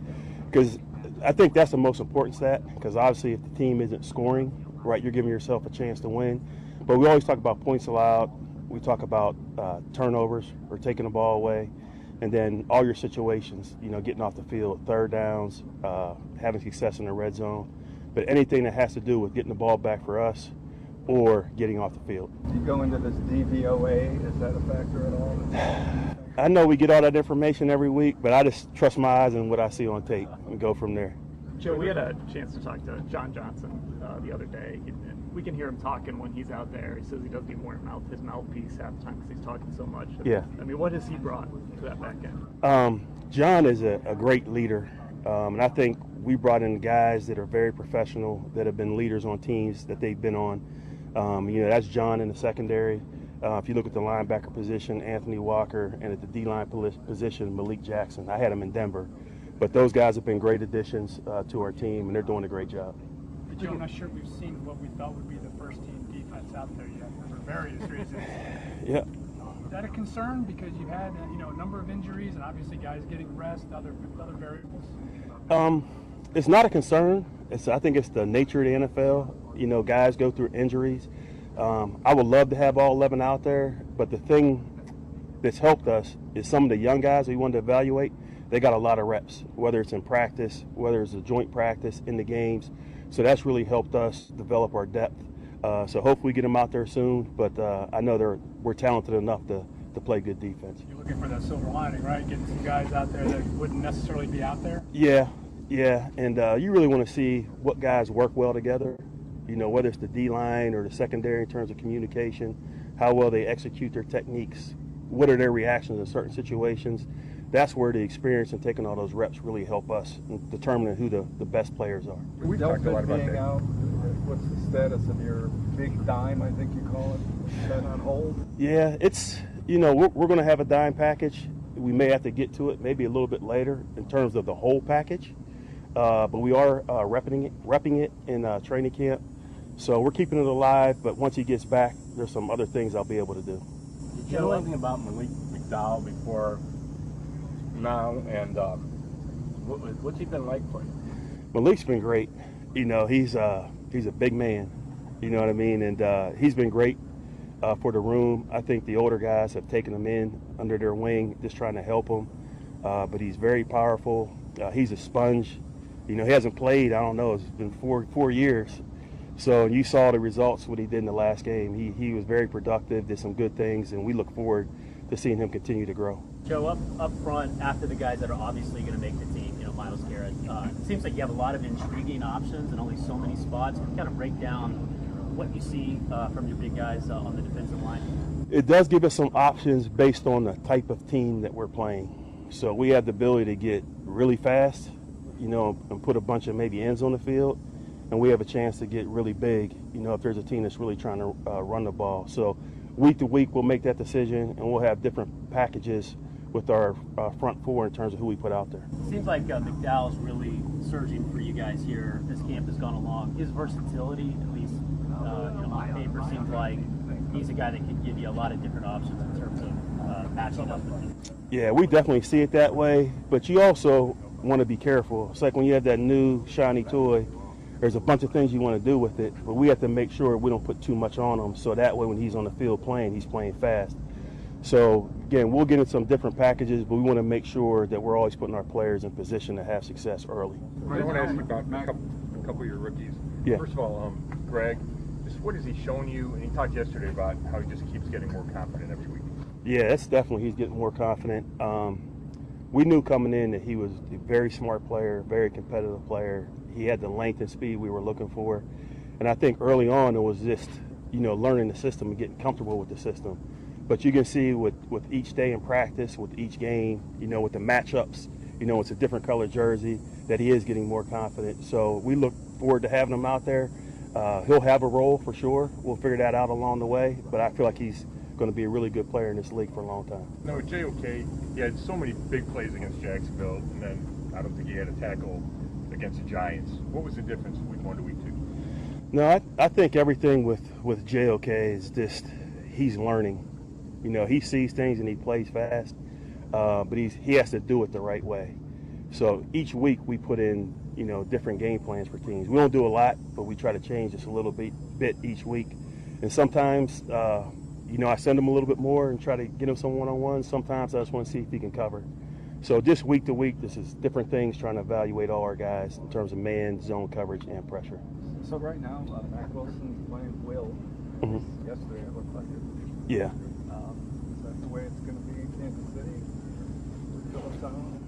because I think that's the most important stat, because obviously if the team isn't scoring, right, you're giving yourself a chance to win. But we always talk about points allowed. We talk about turnovers or taking the ball away, and then all your situations, getting off the field, third downs, having success in the red zone. But anything that has to do with getting the ball back for us or getting off the field. You go into this DVOA, is that a factor at all? I know we get all that information every week, but I just trust my eyes and what I see on tape and go from there. Joe, we had a chance to talk to John Johnson the other day. We can hear him talking when he's out there. He says he does need more his mouthpiece half the time because he's talking so much. Yeah. I mean, what has he brought to that back end? John is a great leader, and I think we brought in guys that are very professional, that have been leaders on teams that they've been on. That's John in the secondary. If you look at the linebacker position, Anthony Walker, and at the D-line position, Malik Jackson. I had him in Denver. But those guys have been great additions to our team, and they're doing a great job. Joe, I'm not sure we've seen what we thought would be the first-team defense out there yet for various reasons. Yeah. Is that a concern because you've had a number of injuries and obviously guys getting rest, other variables? It's not a concern. I think it's the nature of the NFL. Guys go through injuries. I would love to have all 11 out there, but the thing that's helped us is some of the young guys we wanted to evaluate. They got a lot of reps, whether it's in practice, whether it's a joint practice in the games. So that's really helped us develop our depth. So hopefully we get them out there soon, but I know we're talented enough to play good defense. You're looking for that silver lining, right? Getting some guys out there that wouldn't necessarily be out there? Yeah. And you really want to see what guys work well together, whether it's the D-line or the secondary in terms of communication, how well they execute their techniques, what are their reactions in certain situations. That's where the experience and taking all those reps really help us in determining who the best players are. We talked a lot about that. Out, what's the status of your big dime, I think you call it? Is that on hold? Yeah, it's, we're going to have a dime package. We may have to get to it maybe a little bit later in terms of the whole package. But we are repping it in training camp. So we're keeping it alive, but once he gets back, there's some other things I'll be able to do. Did you know anything about Malik McDowell before now, and what's he been like for you? Malik's been great. He's a big man, you know what I mean, and he's been great for the room. I think the older guys have taken him in under their wing, just trying to help him. But he's very powerful. He's a sponge. He hasn't played, I don't know, it's been four years. So you saw the results, what he did in the last game. He was very productive, did some good things, and we look forward to seeing him continue to grow. Joe, up front, after the guys that are obviously going to make the team, Myles Garrett, it seems like you have a lot of intriguing options and only so many spots. Can you kind of break down what you see from your big guys on the defensive line? It does give us some options based on the type of team that we're playing. So we have the ability to get really fast, and put a bunch of maybe ends on the field. And we have a chance to get really big, if there's a team that's really trying to run the ball. So week to week, we'll make that decision, and we'll have different packages with our front four in terms of who we put out there. It seems like McDowell's really surging for you guys here as camp has gone along. His versatility, at least on paper, seems like he's a guy that can give you a lot of different options in terms of matching up with you. Yeah, we definitely see it that way, but you also want to be careful. It's like when you have that new shiny toy, there's a bunch of things you want to do with it, but we have to make sure we don't put too much on him, so that way when he's on the field playing, he's playing fast. So, again, we'll get in some different packages, but we want to make sure that we're always putting our players in position to have success early. I want to ask you about a couple of your rookies. Yeah. First of all, Greg, just what has he shown you? And he talked yesterday about how he just keeps getting more confident every week. Yeah, that's definitely, he's getting more confident. We knew coming in that he was a very smart player, very competitive player. He had the length and speed we were looking for. And I think early on it was just learning the system and getting comfortable with the system. But you can see with each day in practice, with each game, with the matchups, it's a different color jersey, that he is getting more confident. So we look forward to having him out there. He'll have a role for sure. We'll figure that out along the way. But I feel like he's going to be a really good player in this league for a long time. No, with JOK, he had so many big plays against Jacksonville, and then I don't think he had a tackle against the Giants. What was the difference week 1 to week 2? No, I think everything with JOK is just he's learning. He sees things and he plays fast, but he has to do it the right way. So each week we put in different game plans for teams. We don't do a lot, but we try to change just a little bit each week. And sometimes I send him a little bit more and try to get him some one-on-ones. Sometimes I just want to see if he can cover. So just week to week, this is different things, trying to evaluate all our guys in terms of man, zone coverage, and pressure. So right now, Mac Wilson's playing Will. Mm-hmm. Yesterday it looked like it. Yeah. Is that the way it's going to be in Kansas City?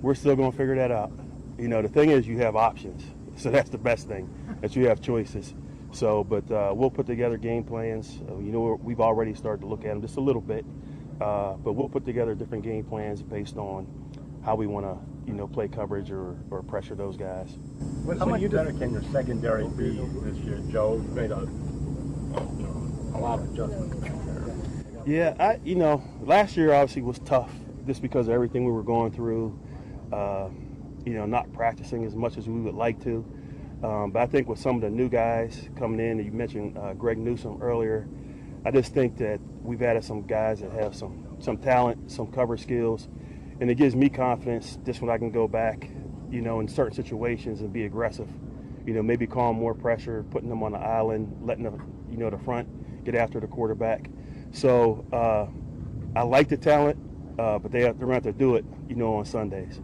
We're still going to figure that out. The thing is you have options. So that's the best thing, that you have choices. So, but we'll put together game plans. We've already started to look at them just a little bit. But we'll put together different game plans based on how we want to, play coverage or pressure those guys. How much better can your secondary be this year, Joe? You made a lot of adjustments there. Yeah, last year obviously was tough just because of everything we were going through. Not practicing as much as we would like to. But I think with some of the new guys coming in, you mentioned Greg Newsome earlier, I just think that we've added some guys that have some talent, some cover skills, and it gives me confidence just when I can go back, in certain situations and be aggressive. Maybe calling more pressure, putting them on the island, letting the front get after the quarterback. So I like the talent, but they're going to have to do it, on Sundays.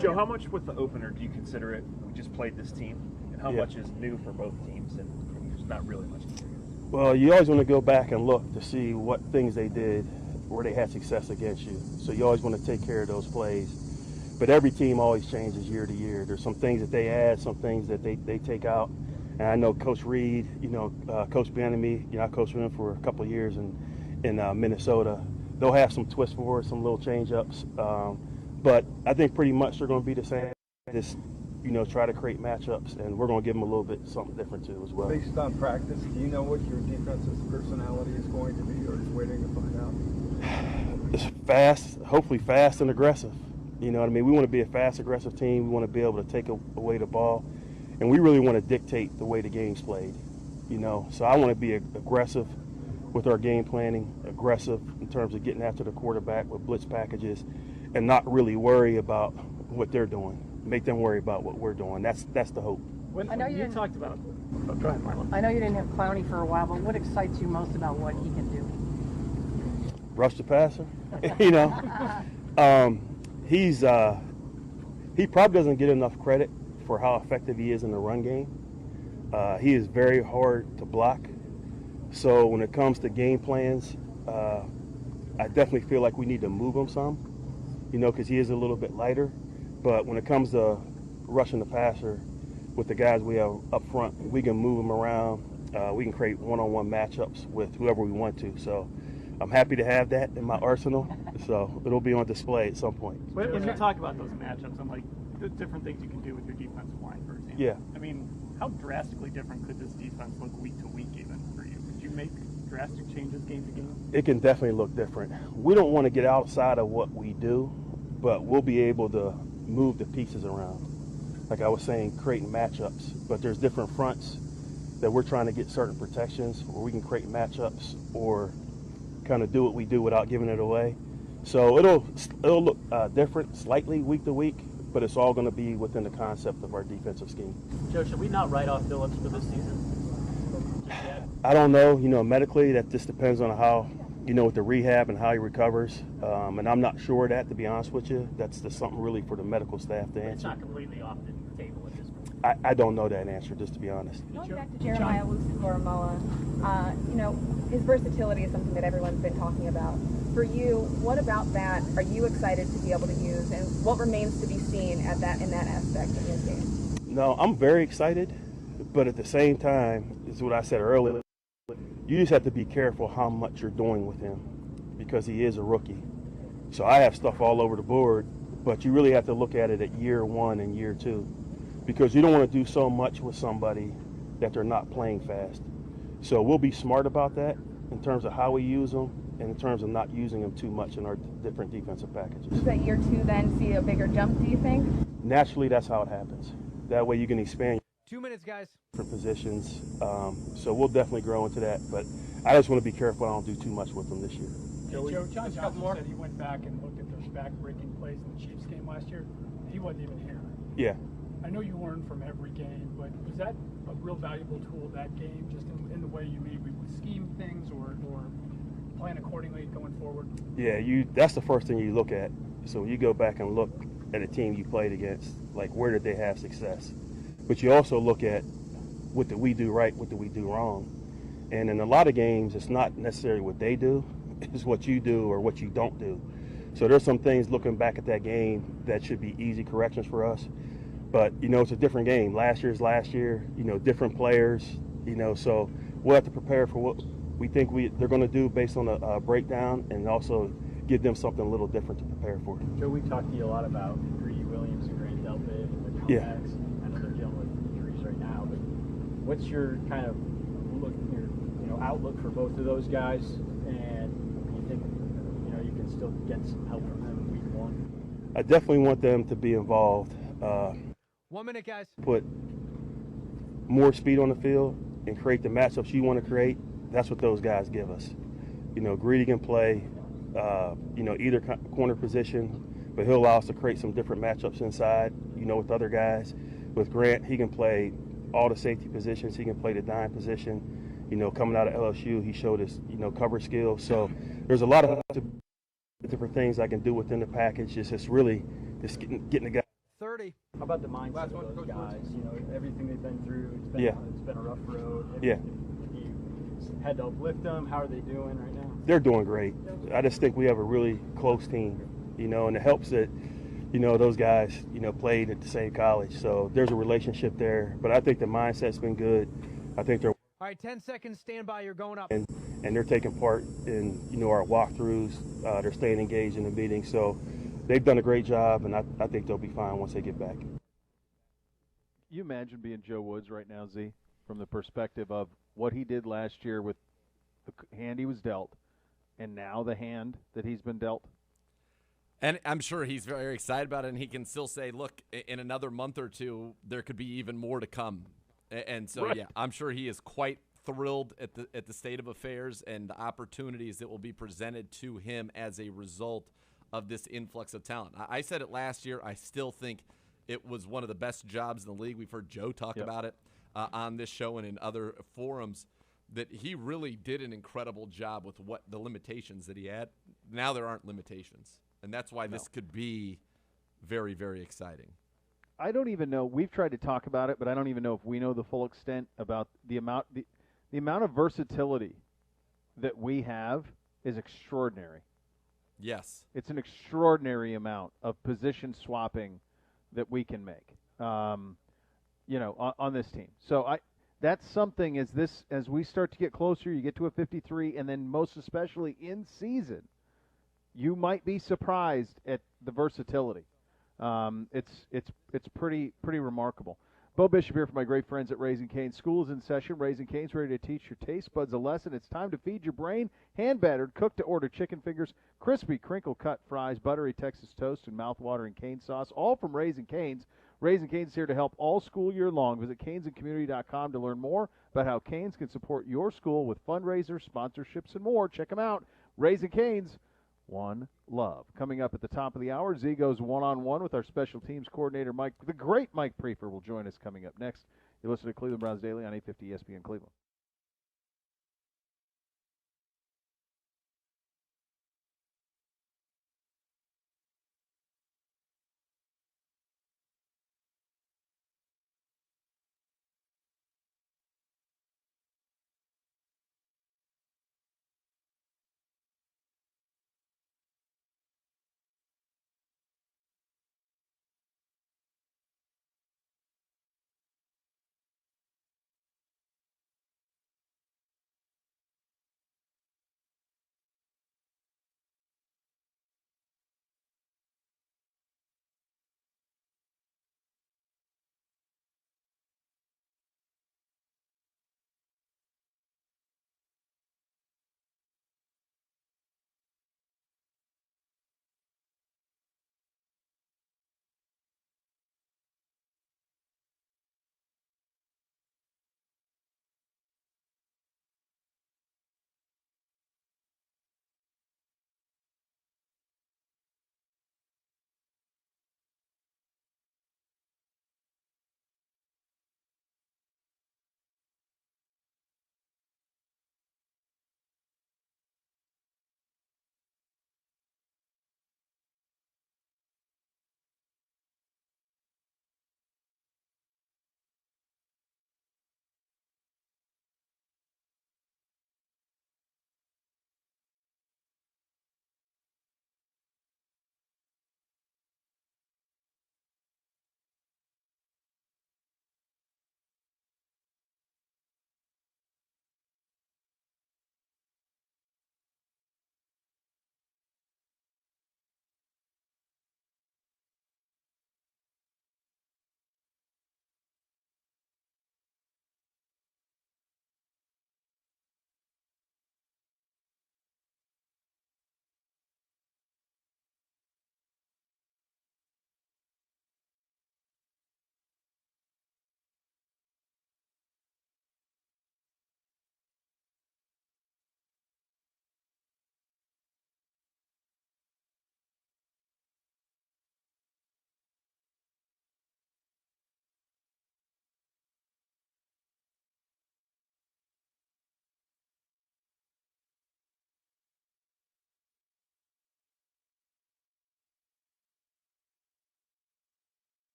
Joe, how much with the opener do you consider it? We just played this team, and how much is new for both teams, and there's not really much. Well, you always want to go back and look to see what things they did where they had success against you. So you always want to take care of those plays. But every team always changes year to year. There's some things that they add, some things that they take out. And I know Coach Reed, Coach Benemy, I coached with him for a couple of years in Minnesota. They'll have some twists for us, some little change-ups. But I think pretty much they're going to be the same. Just, try to create matchups, and we're going to give them a little bit something different too as well. Based on practice, do you know what your defense's personality is going to be, or just waiting to find out? It's fast, hopefully fast and aggressive. You know what I mean? We want to be a fast, aggressive team. We want to be able to take away the ball, and we really want to dictate the way the game's played. So I want to be aggressive with our game planning, aggressive in terms of getting after the quarterback with blitz packages, and not really worry about what they're doing. Make them worry about what we're doing. That's the hope. I know you talked about. Oh, go ahead, Marlon. I know you didn't have Clowney for a while, but what excites you most about what he can do? Rush the passer. He probably doesn't get enough credit for how effective he is in the run game. He is very hard to block. So when it comes to game plans, I definitely feel like we need to move him some, because he is a little bit lighter. But when it comes to rushing the passer, with the guys we have up front, we can move them around. We can create one-on-one matchups with whoever we want to. So I'm happy to have that in my arsenal. So it'll be on display at some point. When you talk about those matchups, I'm like, the different things you can do with your defensive line, for example. Yeah. I mean, how drastically different could this defense look week to week even for you? Could you make drastic changes game to game? It can definitely look different. We don't want to get outside of what we do, but we'll be able to move the pieces around. Like I was saying, creating matchups, but there's different fronts that we're trying to get certain protections where we can create matchups or kind of do what we do without giving it away. So it'll look different slightly week to week, but it's all going to be within the concept of our defensive scheme. Joe, should we not write off Phillips for this season? I don't know. Medically, that just depends on how, with the rehab and how he recovers. And I'm not sure of that, to be honest with you. That's just something really for the medical staff to answer. It's not completely off the table at this point. I don't know that answer, just to be honest. Going back to Jeremiah Owusu-Koramoah, his versatility is something that everyone's been talking about. For you, what about that are you excited to be able to use, and what remains to be seen in that aspect of his game? No, I'm very excited, but at the same time, is what I said earlier, You just have to be careful how much you're doing with him because he is a rookie. So I have stuff all over the board, but you really have to look at it at year 1 and year 2 because you don't want to do so much with somebody that they're not playing fast. So we'll be smart about that in terms of how we use them and in terms of not using them too much in our different defensive packages. Does that year 2 then see a bigger jump, do you think? Naturally, that's how it happens. That way you can expand 2 minutes, guys. different positions. So we'll definitely grow into that, but I just want to be careful I don't do too much with them this year. Joe, John Johnson said he went back and looked at those back-breaking plays in the Chiefs game last year. He wasn't even here. Yeah. I know you learn from every game, but was that a real valuable tool, that game, just in the way you maybe would scheme things or plan accordingly going forward? Yeah, that's the first thing you look at. So you go back and look at a team you played against, like where did they have success? But you also look at what did we do right, what did we do wrong? And in a lot of games, it's not necessarily what they do, it's what you do or what you don't do. So there's some things looking back at that game that should be easy corrections for us. But, it's a different game. Last year's last year, different players, so we'll have to prepare for what we think they're going to do based on a breakdown and also give them something a little different to prepare for. Joe, we've talked to you a lot about Greedy Williams and Grant Delpit and the comebacks. Yeah. I know they're dealing with injuries right now, but what's your kind of outlook for both of those guys? And do you think you can still get some help from them in week 1? I definitely want them to be involved. 1 minute, guys. Put more speed on the field and create the matchups you want to create. That's what those guys give us. Greedy can play, either corner position, but he'll allow us to create some different matchups inside, with other guys. With Grant, he can play all the safety positions. He can play the dime position. Coming out of LSU, he showed his, cover skills. So there's a lot of different things I can do within the package. It's really just getting the guy. 30. How about the mindset of those guys? Everything they've been through. It's been a rough road. Yeah. You had to uplift them. How are they doing right now? They're doing great. I just think we have a really close team, and it helps that, those guys, played at the same college. So there's a relationship there. But I think the mindset's been good. I think they're. All right, 10 seconds. Stand by. You're going up. And they're taking part in, our walkthroughs. They're staying engaged in the meetings. So they've done a great job, and I think they'll be fine once they get back. You imagine being Joe Woods right now, Z, from the perspective of what he did last year with the hand he was dealt and now the hand that he's been dealt? And I'm sure he's very excited about it, and he can still say, look, in another month or two, there could be even more to come. And so, Right. Yeah, I'm sure he is quite thrilled at the state of affairs and the opportunities that will be presented to him as a result of this influx of talent. I said it last year. I still think it was one of the best jobs in the league. We've heard Joe talk about it on this show and in other forums, that he really did an incredible job with what the limitations that he had. Now there aren't limitations, and that's why this could be very, very exciting. I don't even know. We've tried to talk about it, but I don't even know if we know the full extent about the amount of versatility that we have is extraordinary. Yes. It's an extraordinary amount of position swapping that we can make, on this team. So that's something as we start to get closer, you get to a 53, and then most especially in season, you might be surprised at the versatility. It's pretty remarkable. Beau Bishop here for my great friends at Raising Cane's. School is in session. Raising Cane's ready to teach your taste buds a lesson. It's time to feed your brain. Hand-battered, cooked-to-order chicken fingers, crispy crinkle-cut fries, buttery Texas toast, and mouth-watering cane sauce, all from Raising Cane's. Raising Cane's is here to help all school year long. Visit canesandcommunity.com to learn more about how Cane's can support your school with fundraisers, sponsorships, and more. Check them out. Raising Cane's. One love. Coming up at the top of the hour, Z goes one-on-one with our special teams coordinator, the great Mike Priefer, will join us coming up next. You listen to Cleveland Browns Daily on 850 ESPN Cleveland.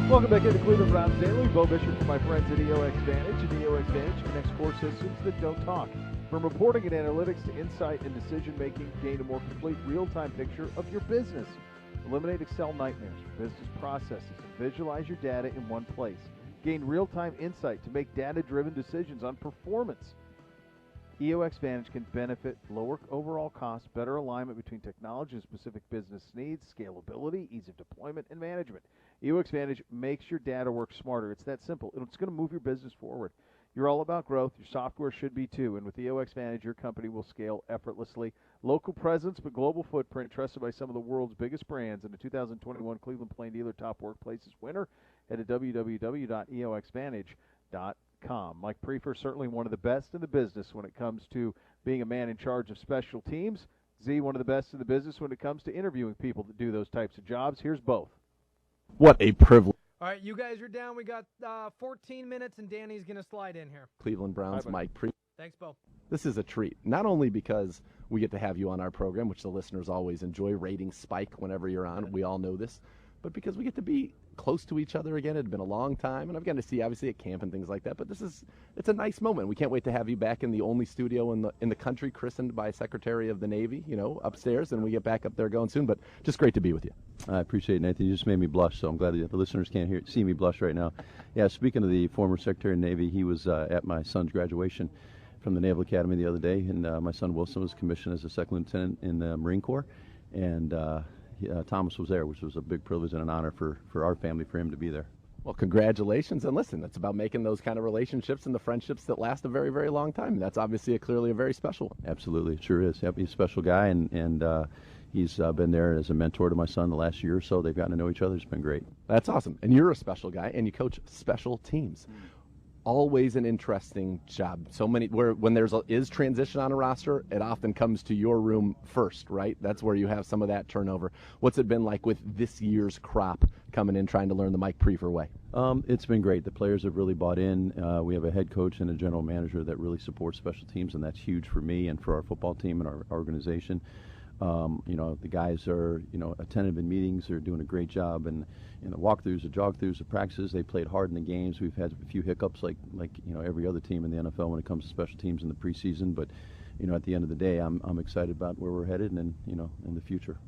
Welcome back into Cleveland Browns Daily. Beau Bishop for my friends at EOX Vantage. And EOX Vantage connects core systems that don't talk. From reporting and analytics to insight and decision-making, gain a more complete real-time picture of your business. Eliminate Excel nightmares for business processes and visualize your data in one place. Gain real-time insight to make data-driven decisions on performance. EOX Vantage can benefit lower overall costs, better alignment between technology and specific business needs, scalability, ease of deployment, and management. EOX Vantage makes your data work smarter. It's that simple. It's going to move your business forward. You're all about growth. Your software should be too. And with EOX Vantage, your company will scale effortlessly. Local presence, but global footprint, trusted by some of the world's biggest brands. And the 2021 Cleveland Plain Dealer Top Workplaces winner, head to www.eoxvantage.com. Mike Priefer, certainly one of the best in the business when it comes to being a man in charge of special teams. Z, one of the best in the business when it comes to interviewing people that do those types of jobs. Here's both. What a privilege. All right, you guys are down. We got 14 minutes, and Danny's going to slide in here. Cleveland Browns, Mike Priefer. Thanks, Beau. This is a treat, not only because we get to have you on our program, which the listeners always enjoy. Ratings spike whenever you're on. We all know this. But because we get to be close to each other again. It had been a long time, and I've gotten to see, obviously, at camp and things like that. But it's a nice moment. We can't wait to have you back in the only studio in the country, christened by Secretary of the Navy, upstairs, and we get back up there going soon. But just great to be with you. I appreciate it, Nathan. You just made me blush, so I'm glad the listeners can't see me blush right now. Yeah, speaking of the former Secretary of the Navy, he was at my son's graduation from the Naval Academy the other day, and my son Wilson was commissioned as a second lieutenant in the Marine Corps, and Thomas was there, which was a big privilege and an honor for our family, for him to be there. Well, congratulations, and listen, it's about making those kind of relationships and the friendships that last a very, very long time. That's obviously clearly a very special one. Absolutely, it sure is. Yep, he's a special guy, and he's been there as a mentor to my son the last year or so. They've gotten to know each other. It's been great. That's awesome. And you're a special guy, and you coach special teams. Always an interesting job. So many, when is transition on a roster, it often comes to your room first, right? That's where you have some of that turnover. What's it been like with this year's crop coming in, trying to learn the Mike Priefer way? It's been great. The players have really bought in. We have a head coach and a general manager that really supports special teams, and that's huge for me and for our football team and our organization. The guys are, attentive in meetings. They're doing a great job, and in the walkthroughs, the jog-throughs, the practices, they played hard in the games. We've had a few hiccups, like every other team in the NFL when it comes to special teams in the preseason. But at the end of the day, I'm excited about where we're headed and in the future.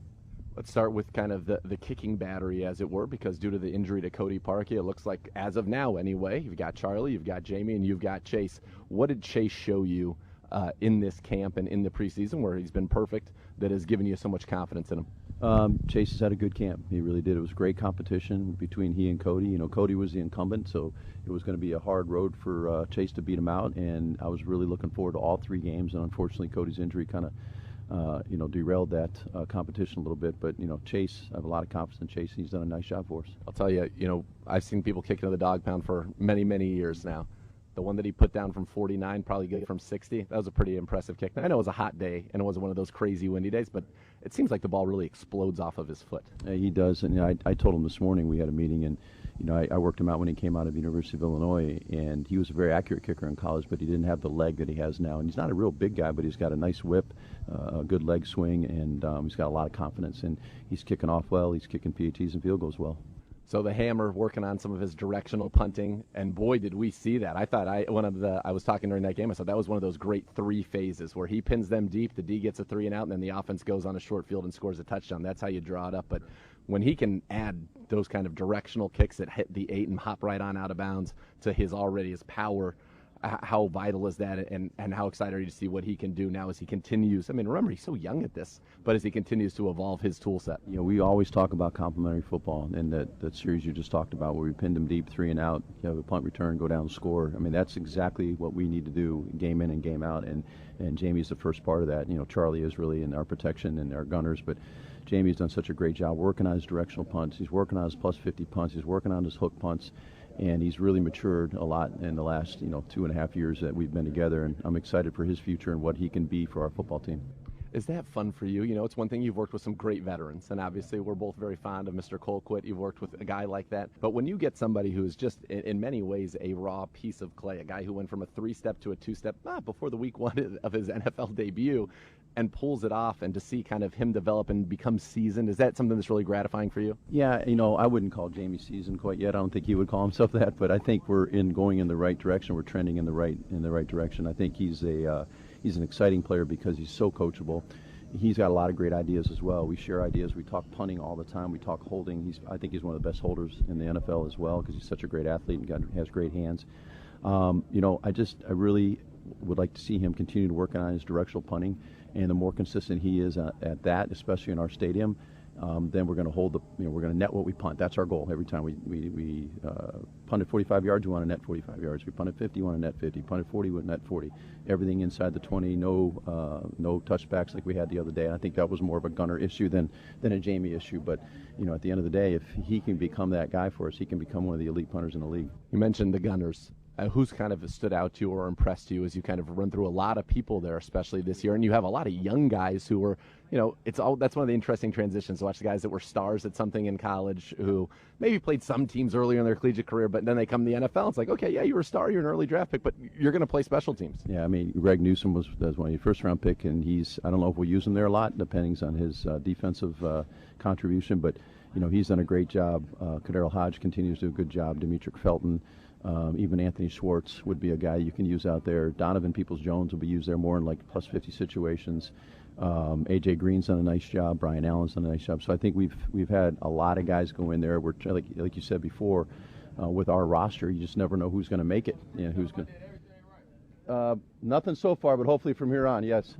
Let's start with kind of the kicking battery, as it were, because due to the injury to Cody Parkey, it looks like, as of now anyway, you've got Charlie, you've got Jamie, and you've got Chase. What did Chase show you in this camp and in the preseason, where he's been perfect, that has given you so much confidence in him? Chase has had a good camp. He really did. It was great competition between he and Cody. Cody was the incumbent, so it was going to be a hard road for Chase to beat him out, and I was really looking forward to all three games, and unfortunately Cody's injury kind of derailed that competition a little bit. But Chase, I have a lot of confidence in Chase. He's done a nice job for us. I'll tell you, I've seen people kick into the dog pound for many, many years now. The one that he put down from 49, probably good from 60, that was a pretty impressive kick. Now, I know it was a hot day, and it wasn't one of those crazy windy days, but it seems like the ball really explodes off of his foot. He does, and I told him this morning, we had a meeting, and I worked him out when he came out of the University of Illinois, and he was a very accurate kicker in college, but he didn't have the leg that he has now. And he's not a real big guy, but he's got a nice whip, a good leg swing, and he's got a lot of confidence, and he's kicking off well, he's kicking PATs and field goals well. So the hammer working on some of his directional punting, and boy, did we see that. I thought I was talking during that game, I thought that was one of those great three phases where he pins them deep, the D gets a 3 and out, and then the offense goes on a short field and scores a touchdown. That's how you draw it up. But when he can add those kind of directional kicks that hit the 8 and hop right on out of bounds to his power, how vital is that, and how excited are you to see what he can do now as he continues? I mean, remember, he's so young at this, but as he continues to evolve his tool set. We always talk about complementary football, and that series you just talked about where we pinned him deep, 3 and out, you have a punt return, go down and score. I mean, that's exactly what we need to do game in and game out, and Jamie's the first part of that. Charlie is really in our protection and our gunners, but Jamie's done such a great job working on his directional punts. He's working on his plus 50 punts. He's working on his hook punts. And he's really matured a lot in the last, 2.5 years that we've been together. And I'm excited for his future and what he can be for our football team. Is that fun for you? It's one thing, you've worked with some great veterans, and obviously we're both very fond of Mr. Colquitt. You've worked with a guy like that. But when you get somebody who is just, in many ways, a raw piece of clay, a guy who went from a 3-step to a 2-step before the week 1 of his NFL debut, and pulls it off, and to see kind of him develop and become seasoned, is that something that's really gratifying for you? Yeah, I wouldn't call Jamie seasoned quite yet. I don't think he would call himself that, but I think we're going in the right direction. We're trending in the right direction. I think he's an exciting player because he's so coachable. He's got a lot of great ideas as well. We share ideas. We talk punting all the time. We talk holding. I think he's one of the best holders in the NFL as well because he's such a great athlete and has great hands. I really would like to see him continue to work on his directional punting, and the more consistent he is at that, especially in our stadium, then we're going to hold we're going to net what we punt. That's our goal. Every time we punt at 45 yards, we want to net 45 yards. We punt at 50, we want to net 50. Punt at 40, we want to net 40. Everything inside the 20. No touchbacks like we had the other day. And I think that was more of a Gunner issue than a Jamie issue. But at the end of the day, if he can become that guy for us, he can become one of the elite punters in the league. You mentioned the Gunners. Who's kind of stood out to you or impressed you as you kind of run through a lot of people there, especially this year? And you have a lot of young guys who are, that's one of the interesting transitions to watch the guys that were stars at something in college who maybe played some teams earlier in their collegiate career, but then they come to the NFL. It's like, okay, yeah, you were a star, you're an early draft pick, but you're going to play special teams. Yeah, I mean, Greg Newsome was one of your first-round pick, and I don't know if we'll use him there a lot, depending on his defensive contribution, but, he's done a great job. Kadero Hodge continues to do a good job. Demetric Felton. Even Anthony Schwartz would be a guy you can use out there. Donovan Peoples-Jones will be used there more in like plus 50 situations. A.J. Green's done a nice job. Brian Allen's done a nice job. So I think we've had a lot of guys go in there. We're like you said before, with our roster, you just never know who's going to make it. Yeah, who's going. Nothing so far, but hopefully from here on, yes.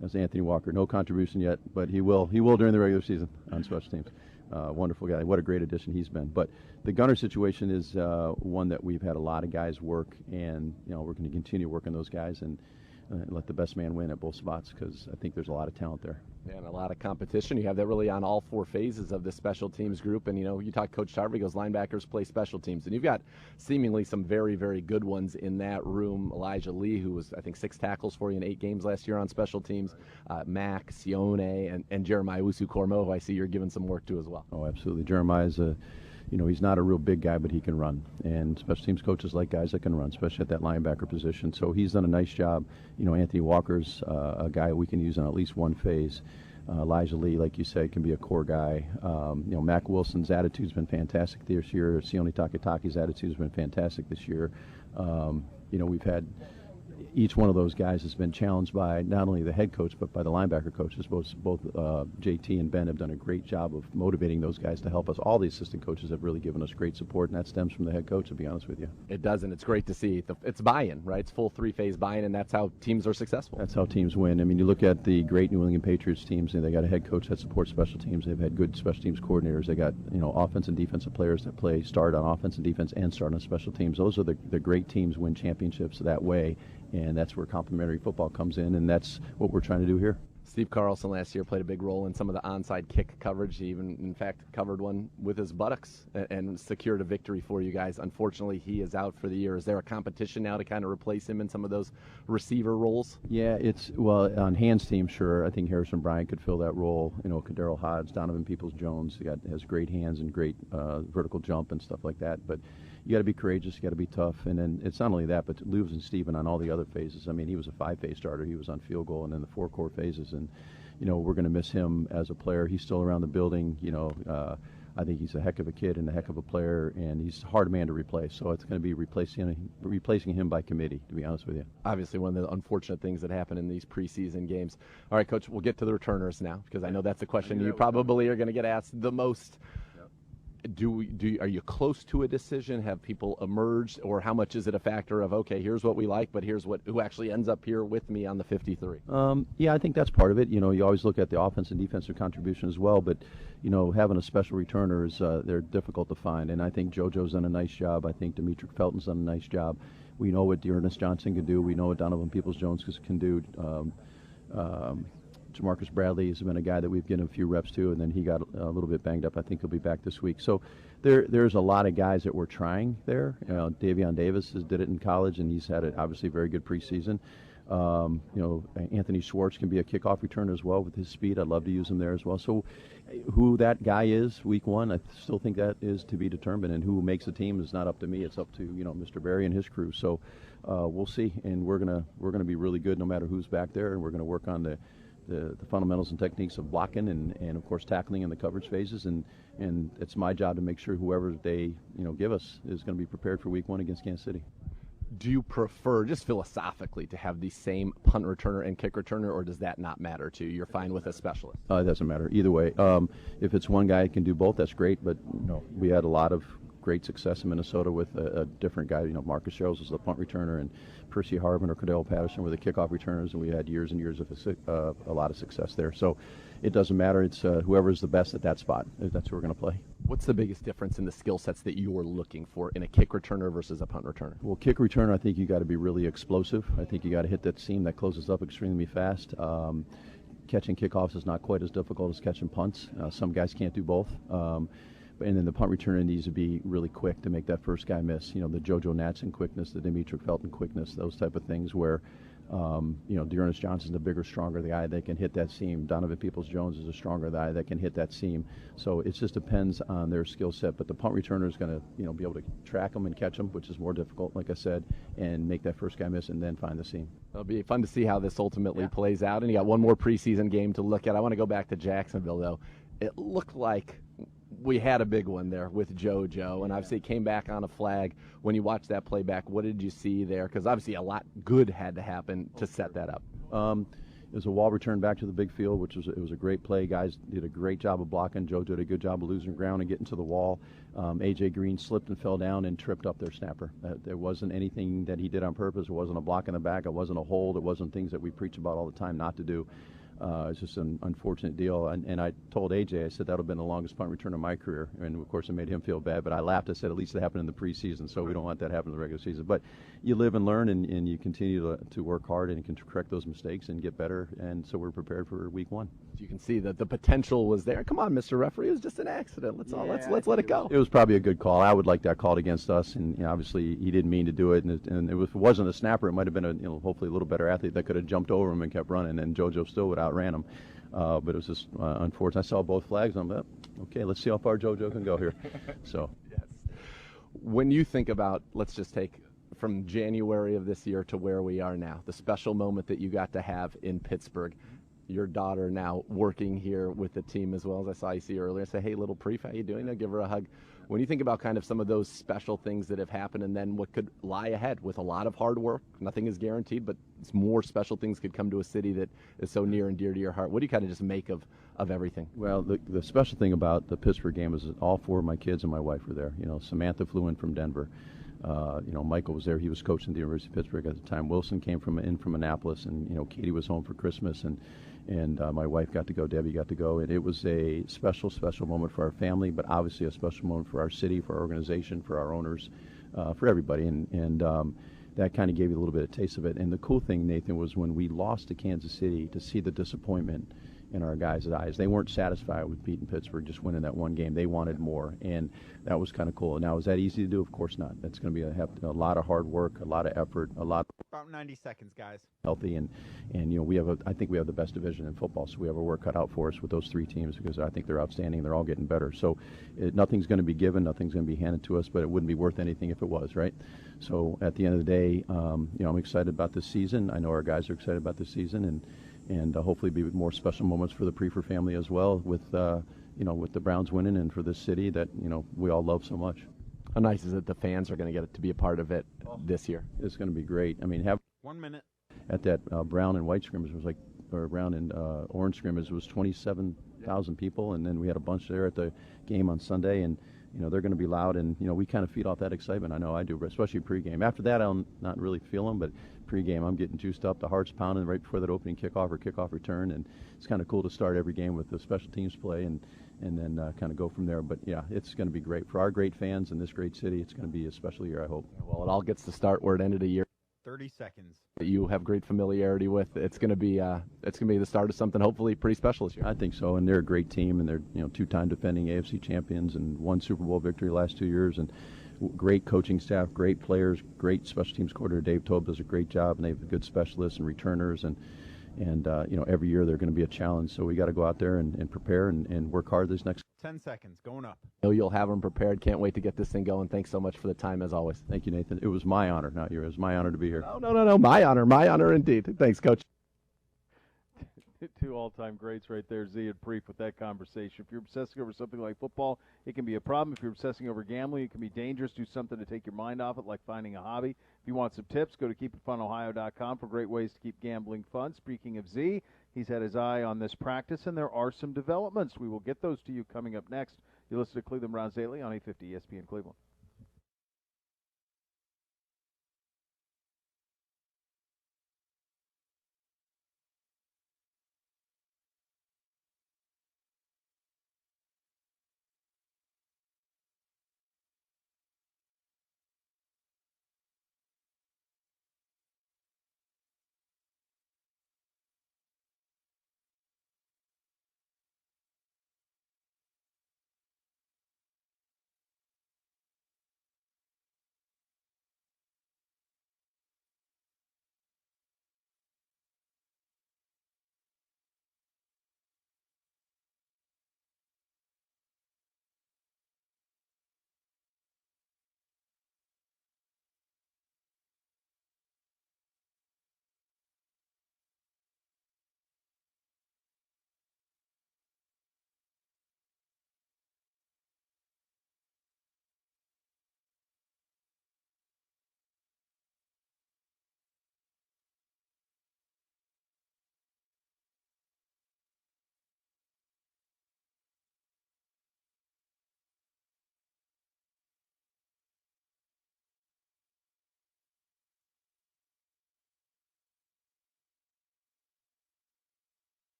That's Anthony Walker. No contribution yet, but he will during the regular season on special teams. Wonderful guy. What a great addition he's been. But the Gunner situation is one that we've had a lot of guys work, and we're going to continue working those guys and let the best man win at both spots because I think there's a lot of talent there. And a lot of competition. You have that really on all four phases of the special teams group. And, you talk Coach Tarver, he goes, linebackers play special teams. And you've got seemingly some very, very good ones in that room. Elijah Lee, who was, I think, 6 tackles for you in 8 games last year on special teams. Mac, Sione, and Jeremiah Usu-Cormo, who I see you're giving some work to as well. Oh, absolutely. Jeremiah's he's not a real big guy, but he can run. And special teams coaches like guys that can run, especially at that linebacker position. So he's done a nice job. Anthony Walker's a guy we can use on at least one phase. Elijah Lee, like you said, can be a core guy. Mac Wilson's attitude's been fantastic this year. Sione Takitaki's attitude has been fantastic this year. We've had each one of those guys has been challenged by not only the head coach but by the linebacker coaches. Both JT and Ben have done a great job of motivating those guys to help us. All the assistant coaches have really given us great support, and that stems from the head coach, to be honest with you. It does, and it's great to see. It's buy-in, right? It's full 3-phase buy-in, and that's how teams are successful. That's how teams win. I mean, you look at the great New England Patriots teams, and they got a head coach that supports special teams. They've had good special teams coordinators. They got offense and defensive players that start on offense and defense and start on special teams. Those are the great teams win championships that way. And that's where complementary football comes in, and that's what we're trying to do here. Steve Carlson last year played a big role in some of the onside kick coverage. He even, in fact, covered one with his buttocks and secured a victory for you guys. Unfortunately, he is out for the year. Is there a competition now to kind of replace him in some of those receiver roles? Yeah, on Hans' team, sure. I think Harrison Bryant could fill that role. Kadero Hodge, Donovan Peoples-Jones, has great hands and great vertical jump and stuff like that. But you got to be courageous, you got to be tough, and then it's not only that, but Lewis and Steven on all the other phases. I mean, he was a 5-phase starter. He was on field goal and then the 4 core phases, and we're going to miss him as a player. He's still around the building. I think he's a heck of a kid and a heck of a player, and he's a hard man to replace. So it's going to be replacing him by committee, to be honest with you. Obviously, one of the unfortunate things that happen in these preseason games. All right, Coach, we'll get to the returners now because I know that's the question you probably are going to get asked the most. Are you close to a decision? Have people emerged, or how much is it a factor of, okay, here's what we like, but here's who actually ends up here with me on the 53? Yeah, I think that's part of it. You always look at the offense and defensive contribution as well, but having a special returner is they're difficult to find, and I think JoJo's done a nice job. I think Demetric Felton's done a nice job. We know what Dearness Johnson can do. We know what Donovan Peoples-Jones can do. Jamarcus Bradley has been a guy that we've given a few reps to, and then he got a little bit banged up. I think he'll be back this week. So there's a lot of guys that we're trying there. Davion Davis did it in college, and he's had obviously a very good preseason. Anthony Schwartz can be a kickoff returner as well with his speed. I'd love to use him there as well. So who that guy is week one, I still think that is to be determined. And who makes the team is not up to me. It's up to, Mr. Berry and his crew. So we'll see. And we're gonna be really good no matter who's back there. And we're going to work on the fundamentals and techniques of blocking and of course tackling in the coverage phases, and it's my job to make sure whoever they give us is going to be prepared for week one against Kansas City. Do you prefer, just philosophically, to have the same punt returner and kick returner, or does that not matter to you? You're fine with a specialist? It doesn't matter either way. If it's one guy who can do both, that's great, but we had a lot of great success in Minnesota with a different guy. Marcus Sherrills was the punt returner, and Percy Harvin or Cordell Patterson were the kickoff returners, and we had years and years of a lot of success there. So it doesn't matter. It's whoever's the best at that spot. That's who we're going to play. What's the biggest difference in the skill sets that you're looking for in a kick returner versus a punt returner? Well, kick returner, I think you got to be really explosive. I think you got to hit that seam that closes up extremely fast. Catching kickoffs is not quite as difficult as catching punts. Some guys can't do both. And then the punt returner needs to be really quick to make that first guy miss. The JoJo Natson quickness, the Demetric Felton quickness, those type of things where, Dearness Johnson's the bigger, stronger guy that can hit that seam. Donovan Peoples-Jones is a stronger guy that can hit that seam. So it just depends on their skill set. But the punt returner is going to, be able to track them and catch them, which is more difficult, like I said, and make that first guy miss and then find the seam. It'll be fun to see how this ultimately plays out. And you got one more preseason game to look at. I want to go back to Jacksonville, though. It looked like we had a big one there with JoJo, and obviously it came back on a flag. When you watched that playback, what did you see there? Because obviously a lot good had to happen to set that up. It was a wall return back to the big field, which was a great play. Guys did a great job of blocking. JoJo did a good job of losing ground and getting to the wall. A.J. Green slipped and fell down and tripped up their snapper. There wasn't anything that he did on purpose. It wasn't a block in the back. It wasn't a hold. It wasn't things that we preach about all the time not to do. It's just an unfortunate deal. And I told AJ, I said, that would have been the longest punt return of my career. And, of course, it made him feel bad. But I laughed. I said, at least it happened in the preseason, so we don't want that to happen in the regular season. But you live and learn, and you continue to work hard and can correct those mistakes and get better. And so we're prepared for week one. You can see that the potential was there. Come on, Mr. Referee. It was just an accident. Let's let it go. It was probably a good call. I would like that called against us. And obviously, he didn't mean to do it. And if it wasn't a snapper, it might have been hopefully a little better athlete that could have jumped over him and kept running. And JoJo still would outran him. But it was just unfortunate. I saw both flags. I'm like, okay, let's see how far JoJo can go here. So, yes. When you think about, let's just take from January of this year to where we are now, the special moment that you got to have in Pittsburgh, your daughter now working here with the team as well, as I saw you see earlier. I say, hey, little Priefer, how you doing? I'll give her a hug. When you think about kind of some of those special things that have happened and then what could lie ahead with a lot of hard work, nothing is guaranteed, but more special things could come to a city that is so near and dear to your heart. What do you kind of just make of everything? Well, the special thing about the Pittsburgh game is that all four of my kids and my wife were there. Samantha flew in from Denver. Michael was there. He was coaching at the University of Pittsburgh at the time. Wilson came in from Annapolis, and Katie was home for Christmas, and my wife got to go. Debbie got to go, and it was a special moment for our family, but obviously a special moment for our city, for our organization, for our owners, for everybody, and that kind of gave you a little bit of taste of it. And the cool thing, Nathan, was when we lost to Kansas City, to see the disappointment in our guys' eyes. They weren't satisfied with beating Pittsburgh, just winning that one game. They wanted more, and that was kind of cool. Now, is that easy to do? Of course not. That's going to be a lot of hard work, a lot of effort, about 90 seconds, guys. Healthy, and I think we have the best division in football, so we have our work cut out for us with those three teams because I think they're outstanding. They're all getting better. So nothing's going to be given, nothing's going to be handed to us, but it wouldn't be worth anything if it was, right? So at the end of the day, I'm excited about this season. I know our guys are excited about this season, and hopefully be more special moments for the Priefer family as well with the Browns winning and for this city that, we all love so much. How nice is it the fans are going to get to be a part of it this year? It's going to be great. I mean, 1 minute. At that brown and white scrimmage, or brown and orange scrimmage, was 27,000 people, and then we had a bunch there at the game on Sunday, and they're going to be loud, and we kind of feed off that excitement. I know I do, especially pregame. After that, I'll not really feel them, but pregame, I'm getting juiced up. The heart's pounding right before that opening kickoff or kickoff return, and it's kind of cool to start every game with the special teams play, and then kind of go from there. But yeah, it's going to be great for our great fans in this great city. It's going to be a special year, I hope. Well, it all gets to start where it ended a year. 30 seconds. You have great familiarity with. It's going to be the start of something hopefully pretty special this year. I think so, and they're a great team, and they're two-time defending AFC champions and won Super Bowl victory the last 2 years, and great coaching staff, great players, great special teams coordinator Dave Tobe does a great job, and they have good specialists and returners, and every year they're going to be a challenge. So we got to go out there and prepare and work hard this next. 10 seconds, going up. I know you'll have them prepared. Can't wait to get this thing going. Thanks so much for the time, as always. Thank you, Nathan. It was my honor, not yours. It was my honor to be here. No. My honor indeed. Thanks, Coach. Two all-time greats right there, Z and Priefer, with that conversation. If you're obsessing over something like football, it can be a problem. If you're obsessing over gambling, it can be dangerous. Do something to take your mind off it, like finding a hobby. If you want some tips, go to keepitfunohio.com for great ways to keep gambling fun. Speaking of Z, he's had his eye on this practice, and there are some developments. We will get those to you coming up next. You listen to Cleveland Browns Daily on 850 ESPN Cleveland.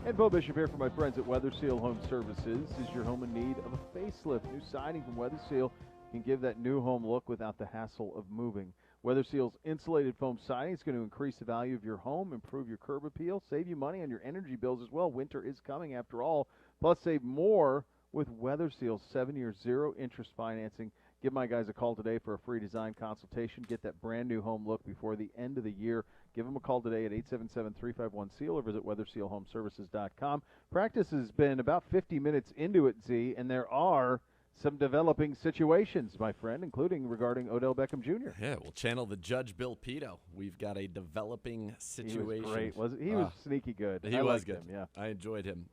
And Beau Bishop here for my friends at Weather Seal Home Services. Is your home in need of a facelift? New siding from Weather Seal can give that new home look without the hassle of moving. Weather Seal's insulated foam siding is going to increase the value of your home, improve your curb appeal, save you money on your energy bills as well. Winter is coming after all. Plus, save more with Weather Seal's 7-year zero-interest financing. Give my guys a call today for a free design consultation. Get that brand-new home look before the end of the year. Give them a call today at 877-351-SEAL or visit weathersealhomeservices.com. Practice has been about 50 minutes into it, Z, and there are some developing situations, my friend, including regarding Odell Beckham Jr. Yeah, we'll channel the Judge Bill Pito. We've got a developing situation. He was great. He was sneaky good. He was good. Him, yeah. I enjoyed him.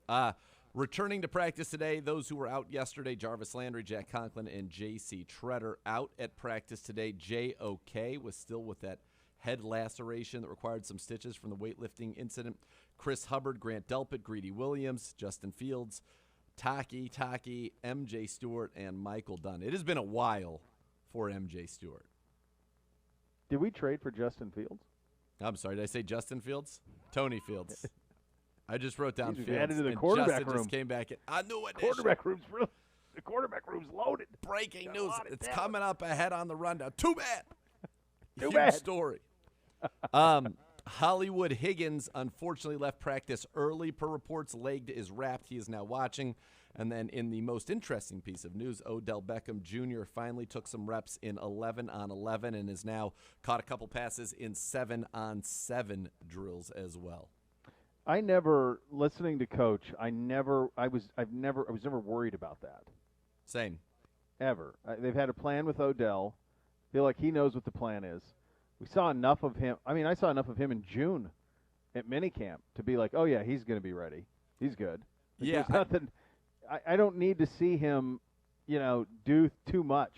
Returning to practice today, those who were out yesterday, Jarvis Landry, Jack Conklin, and J.C. Treader out at practice today. J.O.K. was still with that head laceration that required some stitches from the weightlifting incident. Chris Hubbard, Grant Delpit, Greedy Williams, Justin Fields, Taki, M.J. Stewart, and Michael Dunn. It has been a while for M.J. Stewart. Did we trade for Justin Fields? I'm sorry, did I say Justin Fields? Tony Fields. I just wrote down Fields. Added to the and quarterback Justin room. just came back in. I knew it. The quarterback room's loaded. Breaking news. It's coming up ahead on the rundown. Too bad. Too Huge bad. story. Hollywood Higgins unfortunately left practice early. Per reports, leg is wrapped. He is now watching. And then in the most interesting piece of news, Odell Beckham Jr. finally took some reps in 11-on-11 and has now caught a couple passes in 7-on-7 drills as well. Listening to Coach, I was never worried about that. Same. Ever. They've had a plan with Odell. I feel like he knows what the plan is. We saw enough of him. I mean, I saw enough of him in June at minicamp to be like, oh yeah, he's going to be ready. He's good. Yeah. There's nothing. I don't need to see him, do too much,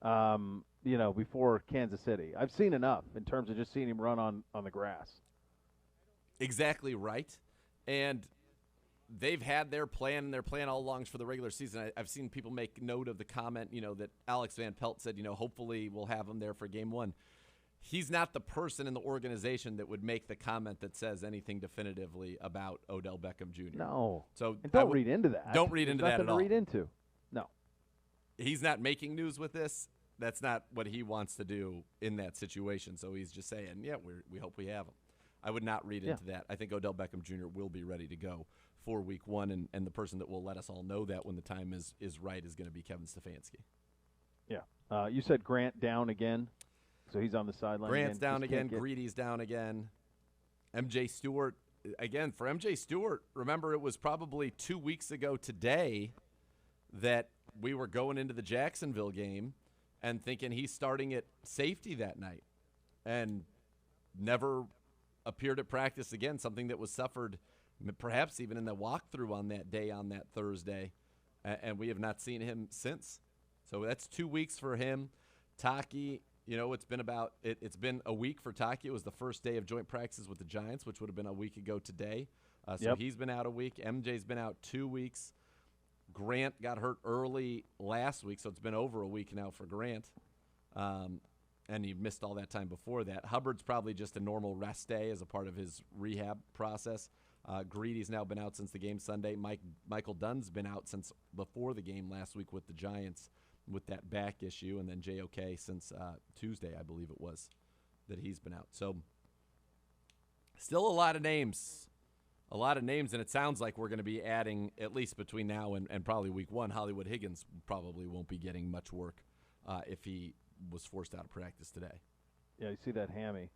before Kansas City. I've seen enough in terms of just seeing him run on the grass. Exactly right. And they've had their plan, and their plan all along for the regular season. I've seen people make note of the comment, that Alex Van Pelt said, hopefully we'll have him there for game one. He's not the person in the organization that would make the comment that says anything definitively about Odell Beckham Jr. No. So and don't read into that. Don't read into that at all. Nothing to read into. No. He's not making news with this. That's not what he wants to do in that situation. So he's just saying, yeah, we hope we have him. I would not read into that. I think Odell Beckham Jr. will be ready to go for week one, and the person that will let us all know that when the time is right is going to be Kevin Stefanski. Yeah. You said Grant down again, so he's on the sideline. Grant's down again. Greedy's down again. M.J. Stewart, again, for M.J. Stewart, remember it was probably 2 weeks ago today that we were going into the Jacksonville game and thinking he's starting at safety that night and never appeared at practice again, something that was suffered perhaps even in the walkthrough on that day, on that Thursday, and we have not seen him since. So that's 2 weeks for him. Taki, it's been a week for Taki. It was the first day of joint practices with the Giants, which would have been a week ago today. So he's been out a week. MJ's been out 2 weeks. Grant got hurt early last week, so it's been over a week now for Grant. And he missed all that time before that. Hubbard's probably just a normal rest day as a part of his rehab process. Greedy's now been out since the game Sunday. Michael Dunn's been out since before the game last week with the Giants with that back issue, and then JOK since Tuesday, I believe it was, that he's been out. So still a lot of names, and it sounds like we're going to be adding, at least between now and probably week one, Hollywood Higgins probably won't be getting much work if he was forced out of practice today. Yeah, you see that hammy.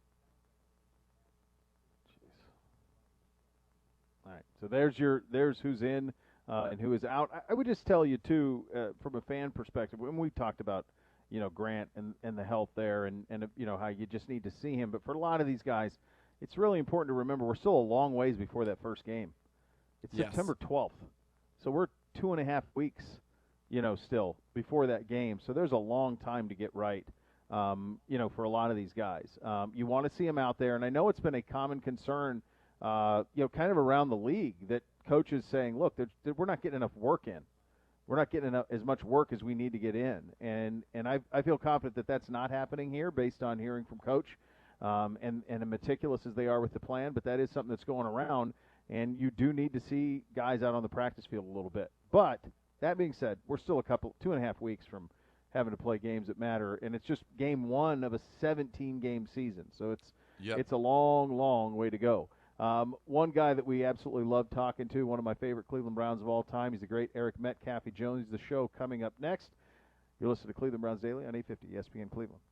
Jeez. All right, so there's who's in and who is out. I would just tell you too, from a fan perspective, when we talked about Grant and the health there, and how you just need to see him. But for a lot of these guys, it's really important to remember we're still a long ways before that first game. It's September 12th, so we're 2.5 weeks. Still before that game. So there's a long time to get right, for a lot of these guys. You want to see them out there, and I know it's been a common concern, kind of around the league that coaches saying, look, we're not getting enough work in. We're not getting as much work as we need to get in. And I feel confident that that's not happening here based on hearing from Coach and meticulous as they are with the plan, but that is something that's going around, and you do need to see guys out on the practice field a little bit. But that being said, we're still 2.5 weeks from having to play games that matter, and it's just game one of a 17-game season. So it's a long, long way to go. One guy that we absolutely love talking to, one of my favorite Cleveland Browns of all time, he's the great Eric Metcalf. He joins the show coming up next. You're listening to Cleveland Browns Daily on 850 ESPN Cleveland.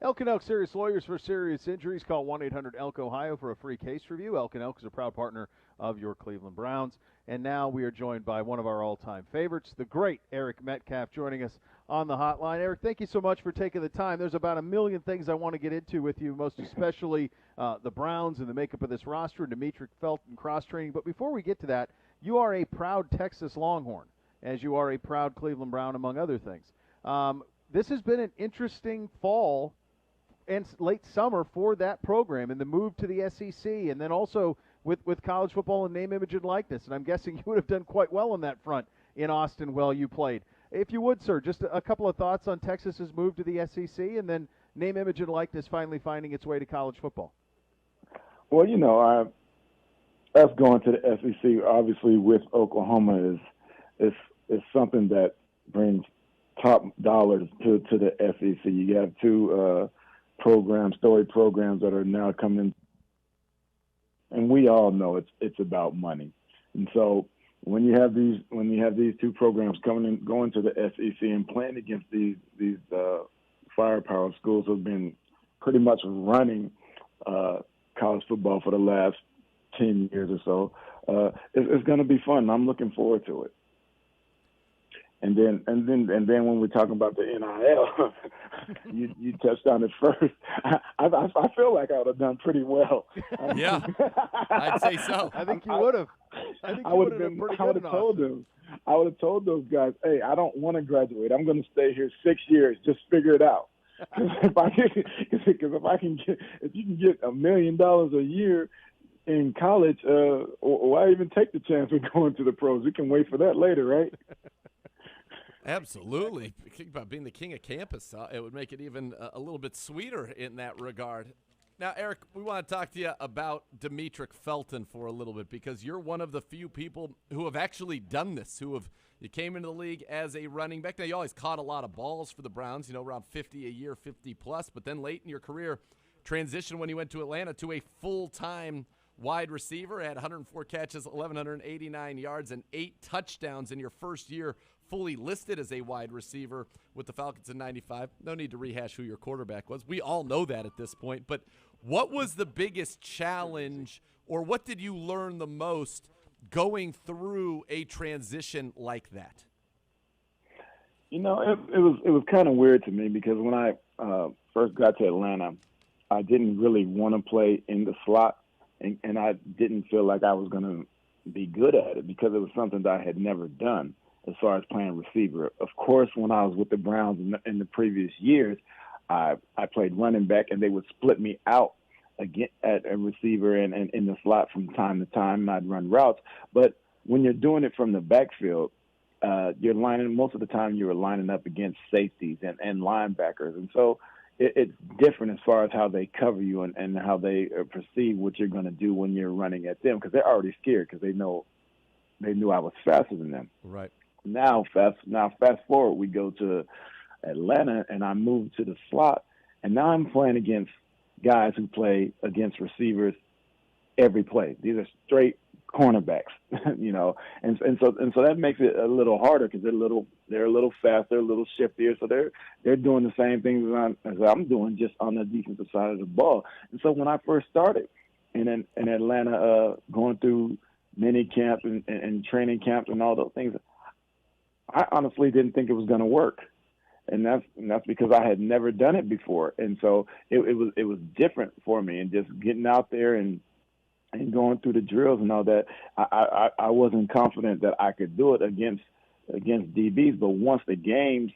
Elk & Elk Serious Lawyers for serious injuries. Call 1-800-ELK-OHIO for a free case review. Elk & Elk is a proud partner of your Cleveland Browns. And now we are joined by one of our all-time favorites, the great Eric Metcalf, joining us on the hotline. Eric, thank you so much for taking the time. There's about a million things I want to get into with you, most especially the Browns and the makeup of this roster, and Demetric Felton cross-training. But before we get to that, you are a proud Texas Longhorn, as you are a proud Cleveland Brown, among other things. This has been an interesting fall and late summer for that program, and the move to the SEC, and then also with college football and name, image, and likeness. And I'm guessing you would have done quite well on that front in Austin while you played. If you would, sir, just a couple of thoughts on Texas's move to the SEC, and then name, image, and likeness finally finding its way to college football. Well, us going to the SEC, obviously with Oklahoma, is something that brings top dollars to the SEC. You have two storied programs that are now coming, and we all know it's about money. And so when you have these two programs going to the SEC and playing against these firepower schools who have been pretty much running college football for the last 10 years or so, it's going to be fun. I'm looking forward to it. And then when we're talking about the NIL, you touched on it first. I feel like I would have done pretty well. Yeah, I'd say so. I think you would have. I would have told those guys, hey, I don't want to graduate. I'm going to stay here 6 years. Just figure it out. If you can get $1 million a year in college, why even take the chance of going to the pros? We can wait for that later, right? Absolutely. Think about being the king of campus. It would make it even a little bit sweeter in that regard. Now, Eric, we want to talk to you about Demetric Felton for a little bit, because you're one of the few people who have actually done this, you came into the league as a running back. Now, you always caught a lot of balls for the Browns, around 50 a year, 50-plus, but then late in your career, transitioned when you went to Atlanta to a full-time wide receiver, had 104 catches, 1,189 yards, and 8 touchdowns in your first year, fully listed as a wide receiver with the Falcons in 95. No need to rehash who your quarterback was. We all know that at this point. But what was the biggest challenge, or what did you learn the most going through a transition like that? It was kind of weird to me, because when I first got to Atlanta, I didn't really want to play in the slot, and I didn't feel like I was going to be good at it, because it was something that I had never done as far as playing receiver. Of course, when I was with the Browns in the previous years, I played running back, and they would split me out again at a receiver and in the slot from time to time, and I'd run routes. But when you're doing it from the backfield, most of the time you were lining up against safeties and linebackers. And so it's different as far as how they cover you and how they perceive what you're going to do when you're running at them, because they're already scared, because they knew I was faster than them. Right. Now fast forward, we go to Atlanta, and I moved to the slot, and now I'm playing against guys who play against receivers every play. These are straight cornerbacks, and so that makes it a little harder, because they're a little faster, a little shiftier, so they're doing the same things as I'm doing, just on the defensive side of the ball. And so when I first started in Atlanta, going through mini camp and training camps and all those things, I honestly didn't think it was going to work, and that's because I had never done it before, and so it was different for me, and just getting out there and going through the drills and all that. I wasn't confident that I could do it against DBs, but once the games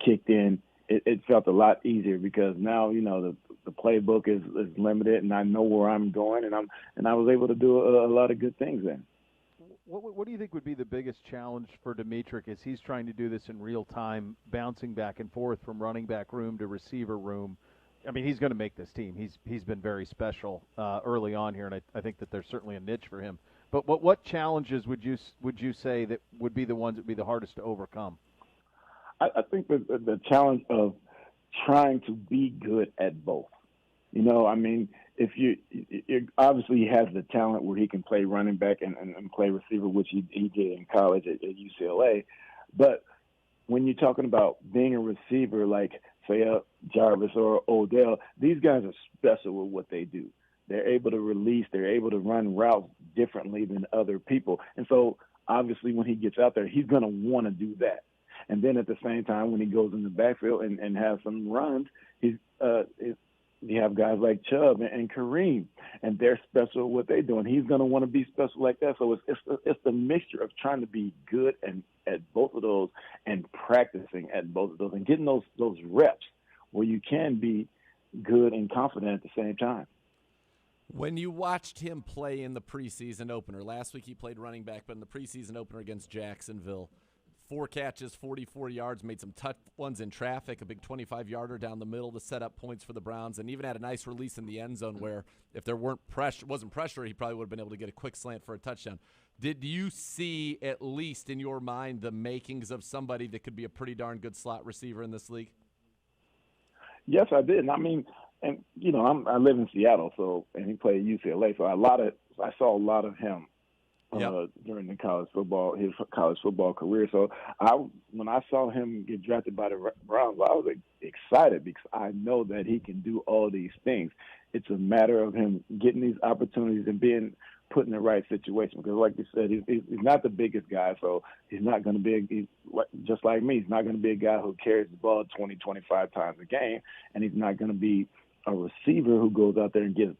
kicked in, it felt a lot easier, because now the playbook is limited, and I know where I'm going, and I was able to do a lot of good things then. What do you think would be the biggest challenge for Demetric as he's trying to do this in real time, bouncing back and forth from running back room to receiver room? I mean, he's going to make this team. He's been very special early on here, and I think that there's certainly a niche for him. But what challenges would you say that would be the ones that would be the hardest to overcome? I think that the challenge of trying to be good at both. If you obviously he has the talent where he can play running back and play receiver, which he did in college at UCLA. But when you're talking about being a receiver, like say Jarvis or Odell, these guys are special with what they do. They're able to release. They're able to run routes differently than other people. And so, obviously, when he gets out there, he's going to want to do that. And then at the same time, when he goes in the backfield and has some runs, you have guys like Chubb and Kareem, and they're special at what they do. And he's going to want to be special like that. So it's the mixture of trying to be good at both of those and practicing at both of those and getting those reps where you can be good and confident at the same time. When you watched him play in the preseason opener, last week he played running back, but in the preseason opener against Jacksonville, 4 catches, 44 yards, made some tough ones in traffic, a big 25-yarder down the middle to set up points for the Browns, and even had a nice release in the end zone where if there wasn't pressure, he probably would have been able to get a quick slant for a touchdown. Did you see, at least in your mind, the makings of somebody that could be a pretty darn good slot receiver in this league? Yes, I did. I mean, and I live in Seattle, and he played at UCLA, so I saw a lot of him during his college football career. So when I saw him get drafted by the Browns, I was excited because I know that he can do all these things. It's a matter of him getting these opportunities and being put in the right situation. Because, like you said, he's not the biggest guy, so he's not going to be just like me. He's not going to be a guy who carries the ball 20, 25 times a game, and he's not going to be a receiver who goes out there and gets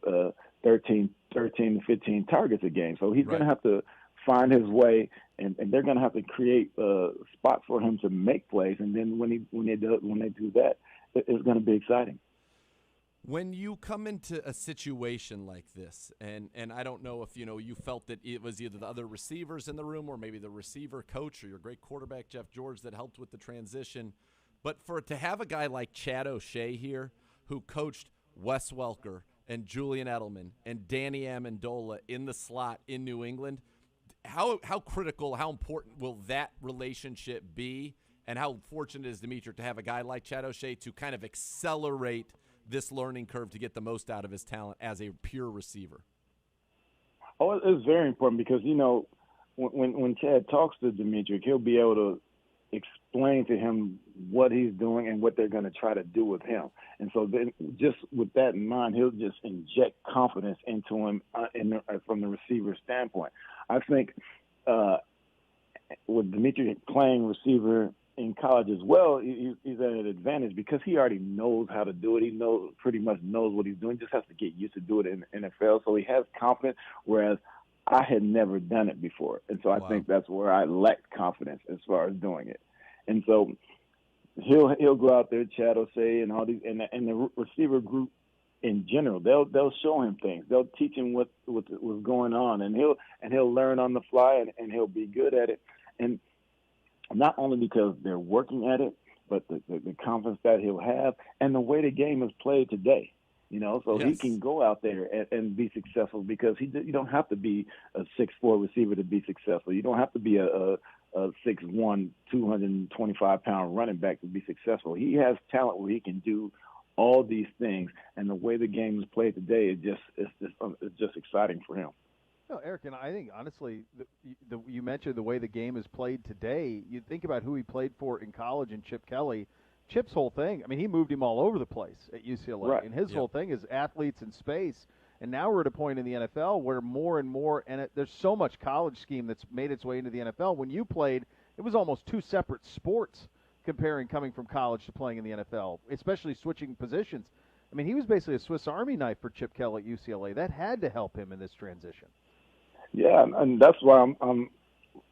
13 to 15 targets a game. So he's going to have to find his way, and they're going to have to create a spot for him to make plays. And then when they do that, it's going to be exciting. When you come into a situation like this, and I don't know if you felt that it was either the other receivers in the room or maybe the receiver coach or your great quarterback Jeff George that helped with the transition, but to have a guy like Chad O'Shea here who coached Wes Welker and Julian Edelman and Danny Amendola in the slot in New England, how critical, how important will that relationship be, and how fortunate is Demetric to have a guy like Chad O'Shea to kind of accelerate this learning curve to get the most out of his talent as a pure receiver? Oh, it's very important because, when Chad talks to Demetric, he'll be able to explain to him what he's doing and what they're going to try to do with him. And so then just with that in mind, he'll just inject confidence into him from the receiver standpoint. I think with Demetric playing receiver in college as well, he's at an advantage because he already knows how to do it. He pretty much knows what he's doing, just has to get used to do it in the NFL. So he has confidence, whereas I had never done it before. And so I think that's where I lacked confidence as far as doing it. And so he'll go out there, Chad O'Shea and all these, and the receiver group in general, they'll show him things. They'll teach him what's going on, and he'll learn on the fly, and he'll be good at it. And not only because they're working at it, but the confidence that he'll have and the way the game is played today. So he can go out there and be successful because you don't have to be a 6'4" receiver to be successful. You don't have to be a 6'1", 225-pound running back to be successful. He has talent where he can do all these things, and the way the game is played today, it's just exciting for him. No, Eric, and I think, honestly, you mentioned the way the game is played today. You think about who he played for in college and Chip Kelly. Chip's whole thing, I mean, he moved him all over the place at UCLA. Right. And his whole thing is athletes in space. And now we're at a point in the NFL where more and more, and there's so much college scheme that's made its way into the NFL. When you played, it was almost two separate sports coming from college to playing in the NFL, especially switching positions. I mean, he was basically a Swiss Army knife for Chip Kelly at UCLA. That had to help him in this transition. Yeah, and that's why I'm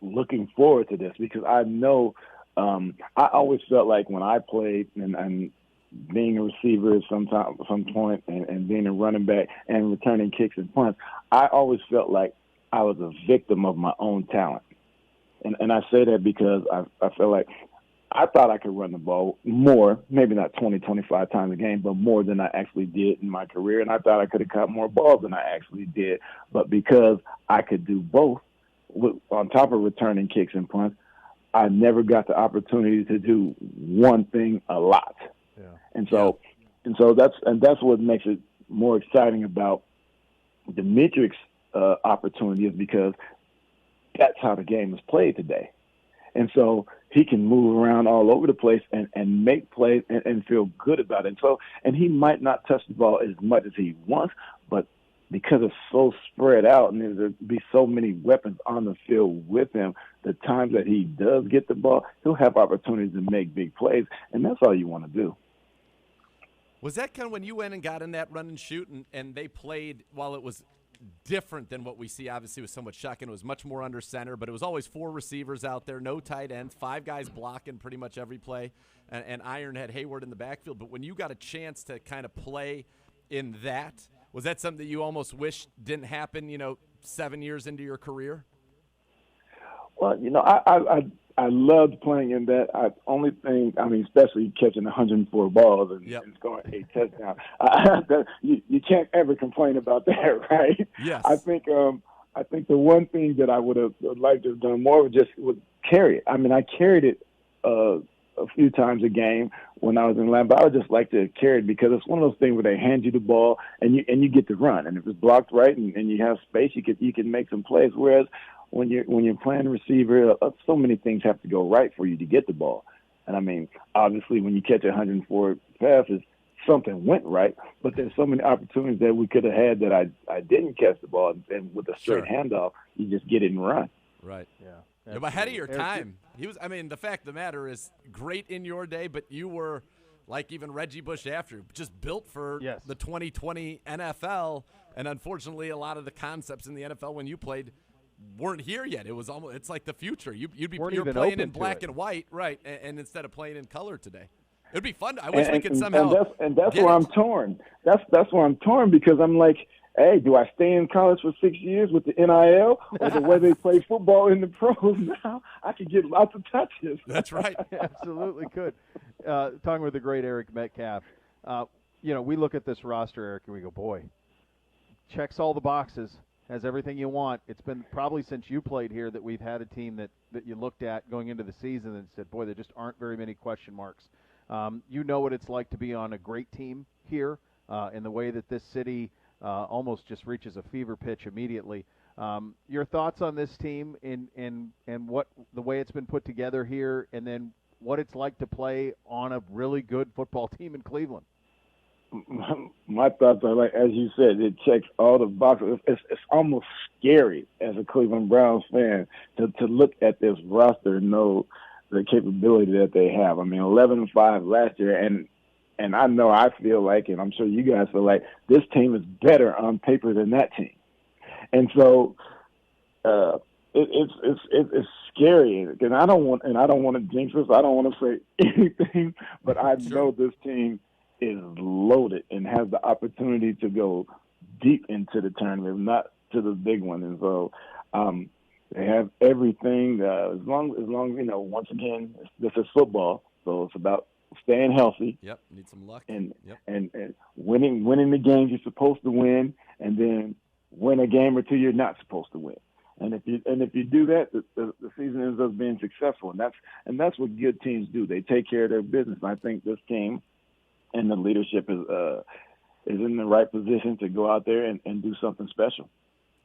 looking forward to this because I know I always felt like when I played and being a receiver at some point and being a running back and returning kicks and punts, I always felt like I was a victim of my own talent. And I say that because I feel like I thought I could run the ball more, maybe not 20, 25 times a game, but more than I actually did in my career. And I thought I could have caught more balls than I actually did. But because I could do both, on top of returning kicks and punts, I never got the opportunity to do one thing a lot. Yeah. And so that's what makes it more exciting about Demetric's opportunity is because that's how the game is played today. And so he can move around all over the place and make plays and feel good about it. And he might not touch the ball as much as he wants, but because it's so spread out and there'll be so many weapons on the field with him, the times that he does get the ball, he'll have opportunities to make big plays, and that's all you want to do. Was that kind of when you went and got in that run and shoot and they played, while it was different than what we see obviously with so much shotgun, it was much more under center, but it was always 4 receivers out there, no tight ends, 5 guys blocking pretty much every play, and Iron had Hayward in the backfield. But when you got a chance to kind of play in that, was that something that you almost wish didn't happen, 7 years into your career? Well, I loved playing in that. Especially catching 104 balls and scoring 8 touchdowns. You can't ever complain about that, right? Yes. I think the one thing that I would have liked to have done more would carry it. I mean, I carried it a few times a game when I was in Atlanta, but I would just like to carry it because it's one of those things where they hand you the ball and you get to run, and if it's blocked right and you have space, you can make some plays. Whereas when you're playing receiver, so many things have to go right for you to get the ball. And I mean, obviously, when you catch 104 passes, something went right, but there's so many opportunities that we could have had that I didn't catch the ball, and with a straight handoff, you just get it and run. Right. Yeah. You're ahead of your time. The fact of the matter is, great in your day, but you were, like even Reggie Bush after, just built for the 2020 NFL. And unfortunately, a lot of the concepts in the NFL when you played weren't here yet. It's like the future. You're playing in black and white, right? And instead of playing in color today, it'd be fun. I wish we could somehow. That's where I'm torn. That's where I'm torn because I'm like, hey, do I stay in college for 6 years with the NIL or the way they play football in the pros now? I could get lots of touches. That's right. Absolutely could. Talking with the great Eric Metcalf, we look at this roster, Eric, and we go, boy, checks all the boxes, has everything you want. It's been probably since you played here that we've had a team that you looked at going into the season and said, boy, there just aren't very many question marks. You know what it's like to be on a great team here in the way that this city almost just reaches a fever pitch immediately. Your thoughts on this team and what the way it's been put together here, and then what it's like to play on a really good football team in Cleveland? My thoughts are like, as you said, it checks all the boxes. It's almost scary as a Cleveland Browns fan to look at this roster and know the capability that they have. I mean, 11-5 last year, and I know I feel like, and I'm sure you guys feel like, this team is better on paper than that team. And so it's scary. And I don't want to jinx this. I don't want to say anything, but I know this team is loaded and has the opportunity to go deep into the tournament, not to the big one. And so they have everything. As long once again, this is football, so it's about staying healthy. Yep, need some luck. And winning the games you're supposed to win, and then win a game or two you're not supposed to win. And if you do that, the season ends up being successful. And that's what good teams do. They take care of their business. And I think this team and the leadership is in the right position to go out there and do something special.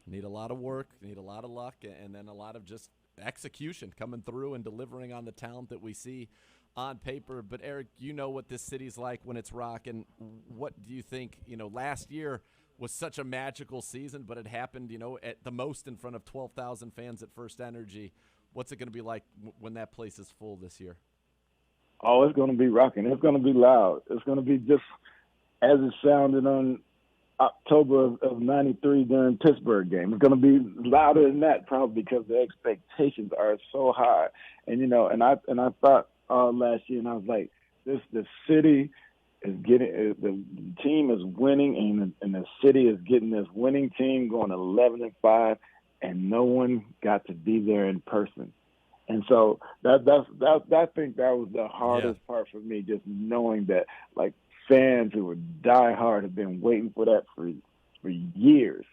Need a lot of work, need a lot of luck, and then a lot of just execution coming through and delivering on the talent that we see on paper. But Eric, you know what this city's like when it's rocking. What do you think? Last year was such a magical season, but it happened, at the most in front of 12,000 fans at First Energy. What's it going to be like when that place is full this year? Oh, it's going to be rocking. It's going to be loud. It's going to be just as it sounded on October of '93 during Pittsburgh game. It's going to be louder than that, probably because the expectations are so high. And I thought last year, and I was like, the city is getting, the team is winning, and the city is getting this winning team going 11-5, and no one got to be there in person. And so I think that was the hardest part for me, just knowing that, like, fans who were diehard have been waiting for that for years,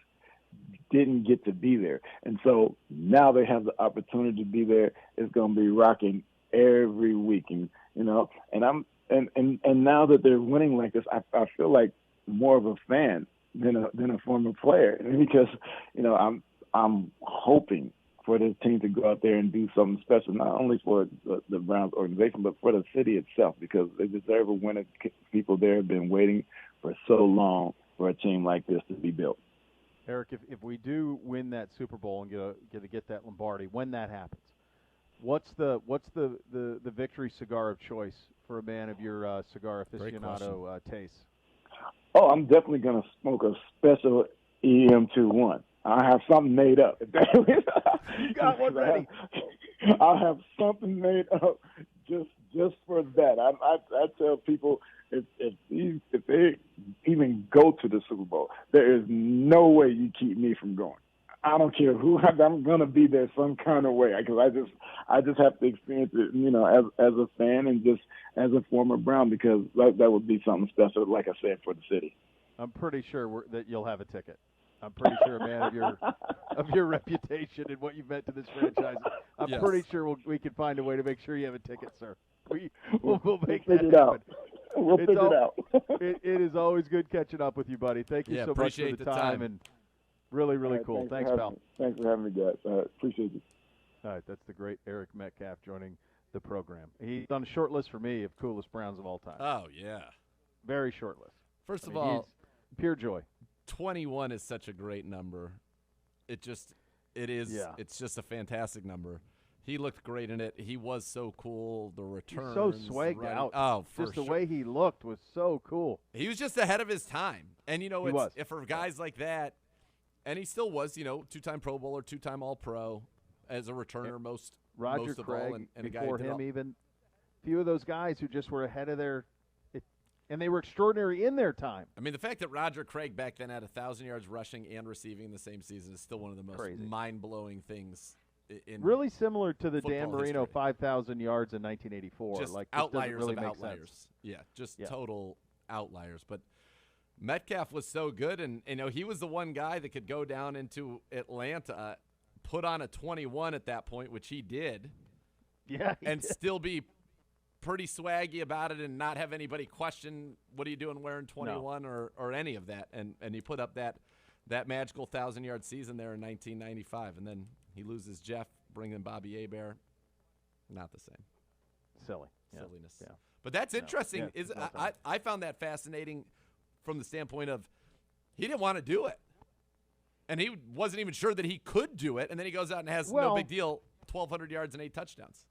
didn't get to be there. And so now they have the opportunity to be there. It's going to be rocking every week. And now that they're winning like this, I feel like more of a fan than a former player, because I'm hoping for this team to go out there and do something special, not only for the Browns organization, but for the city itself, because they deserve a winner. People there have been waiting for so long for a team like this to be built. Eric, if we do win that Super Bowl and get that Lombardi, when that happens, what's the victory cigar of choice for a man of your cigar aficionado taste? Oh, I'm definitely going to smoke a special EM21. I have something made up. You got one ready. I'll have something made up just for that. I tell people if they even go to the Super Bowl, there is no way you keep me from going. I don't care who. I'm going to be there some kind of way, because I just have to experience it, as a fan and just as a former Brown, because that would be something special, like I said, for the city. I'm pretty sure that you'll have a ticket. I'm pretty sure, man, of your reputation and what you've meant to this franchise. I'm pretty sure we can find a way to make sure you have a ticket, sir. We'll make that happen. We'll figure it out. It is always good catching up with you, buddy. Thank you so much for the time. And really, really cool. Thanks, pal. Thanks for having me, guys. Appreciate you. All right, that's the great Eric Metcalf joining the program. He's on a short list for me of coolest Browns of all time. Oh, yeah. Very short list. First of all, pure joy. 21 is such a great number. It is. Yeah. It's just a fantastic number. He looked great in it. He was so cool. The returns. So swagged out. Oh, just the way he looked was so cool. He was just ahead of his time. And, if for guys like that, and he still was, two-time Pro Bowler, two-time All-Pro as a returner most Roger of Craig, all. And before a guy him even. A few of those guys who just were ahead of and they were extraordinary in their time. I mean, the fact that Roger Craig back then had 1,000 yards rushing and receiving in the same season is still one of the most mind-blowing things in really similar to the Dan Marino history. 5,000 yards in 1984. Just like outliers really of make outliers. Sense. Yeah, just total outliers. But Metcalf was so good, and he was the one guy that could go down into Atlanta, put on a 21 at that point, which he did. Yeah, and still be pretty swaggy about it and not have anybody question what are you doing wearing 21 or any of that. And he put up that magical 1,000-yard season there in 1995, and then he loses Jeff, bringing in Bobby Hebert. Not the same. Silliness. Yeah. But that's interesting. Yeah, I found that fascinating from the standpoint of he didn't want to do it. And he wasn't even sure that he could do it, and then he goes out and has no big deal, 1,200 yards and 8 touchdowns.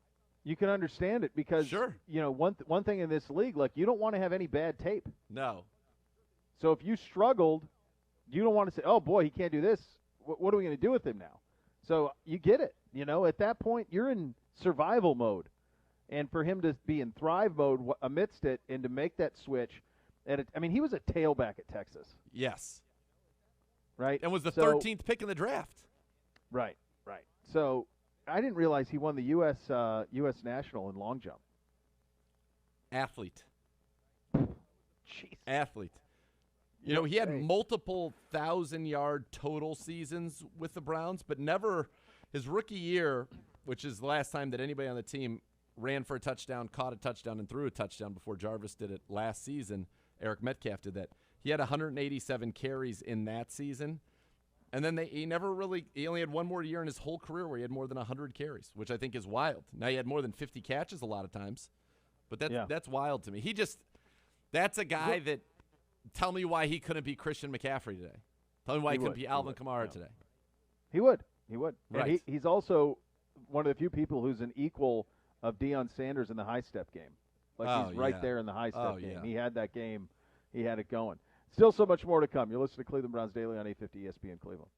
You can understand it because, one thing in this league, like, you don't want to have any bad tape. No. So if you struggled, you don't want to say, oh, boy, he can't do this. What are we going to do with him now? So you get it. At that point, you're in survival mode. And for him to be in thrive mode amidst it and to make that switch, he was a tailback at Texas. Yes. Right? And was the 13th pick in the draft. Right. So I didn't realize he won the U.S. National in long jump. Athlete. Jeez. Athlete. He had multiple 1,000-yard total seasons with the Browns, but never his rookie year, which is the last time that anybody on the team ran for a touchdown, caught a touchdown, and threw a touchdown before Jarvis did it last season. Eric Metcalf did that. He had 187 carries in that season. And then he only had one more year in his whole career where he had more than 100 carries, which I think is wild. Now, he had more than 50 catches a lot of times, but that's wild to me. That's a guy that, tell me why he couldn't be Christian McCaffrey today. Tell me why he couldn't be Alvin Kamara today. He would. Right. And he's also one of the few people who's an equal of Deion Sanders in the high step game. He's right there in the high step game. He had that game. He had it going. Still so much more to come. You're listening to Cleveland Browns Daily on 850 ESPN Cleveland.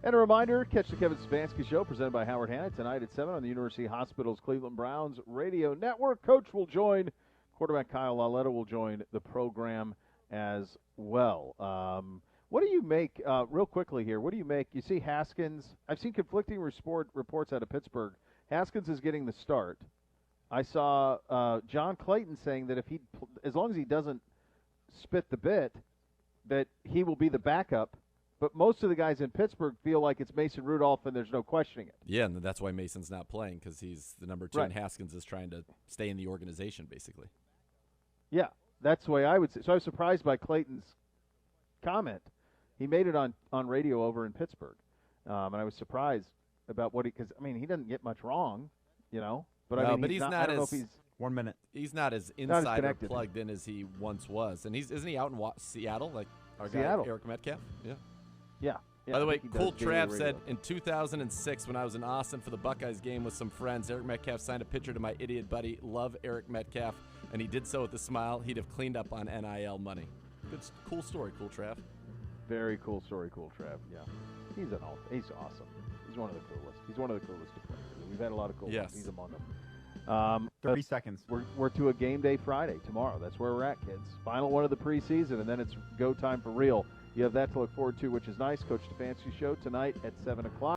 And a reminder, catch the Kevin Stefanski Show presented by Howard Hanna tonight at 7 on the University Hospital's Cleveland Browns radio network. Coach will join, quarterback Kyle Lauletta will join the program as well. What do you make, real quickly here, what do you make? You see Haskins. I've seen conflicting reports out of Pittsburgh. Haskins is getting the start. I saw John Clayton saying that as long as he doesn't spit the bit, that he will be the backup. But most of the guys in Pittsburgh feel like it's Mason Rudolph, and there's no questioning it. Yeah, and that's why Mason's not playing, because he's the number 2, right. and Haskins is trying to stay in the organization, basically. Yeah, that's the way I would say. So I was surprised by Clayton's comment. He made it on radio over in Pittsburgh, and I was surprised about what because he doesn't get much wrong, But no, but he's not I don't know as if he's 1 minute. He's not as insider plugged in as he once was, and isn't he out in Seattle, like our guy Eric Metcalf? Yeah. Yeah. By the way, Cool Trav said, in 2006 when I was in Austin for the Buckeyes game with some friends, Eric Metcalf signed a picture to my idiot buddy, love Eric Metcalf, and he did so with a smile. He'd have cleaned up on NIL money. Good, cool story, Cool Trav. Very cool story, Cool Trav. Yeah. He's awesome. He's one of the coolest. He's one of the coolest to play. We've had a lot of cool ones. He's among them. 30 seconds. We're to a game day Friday tomorrow. That's where we're at, kids. Final one of the preseason, and then it's go time for real. You have that to look forward to, which is nice. Coach Stefanski Show tonight at 7 o'clock.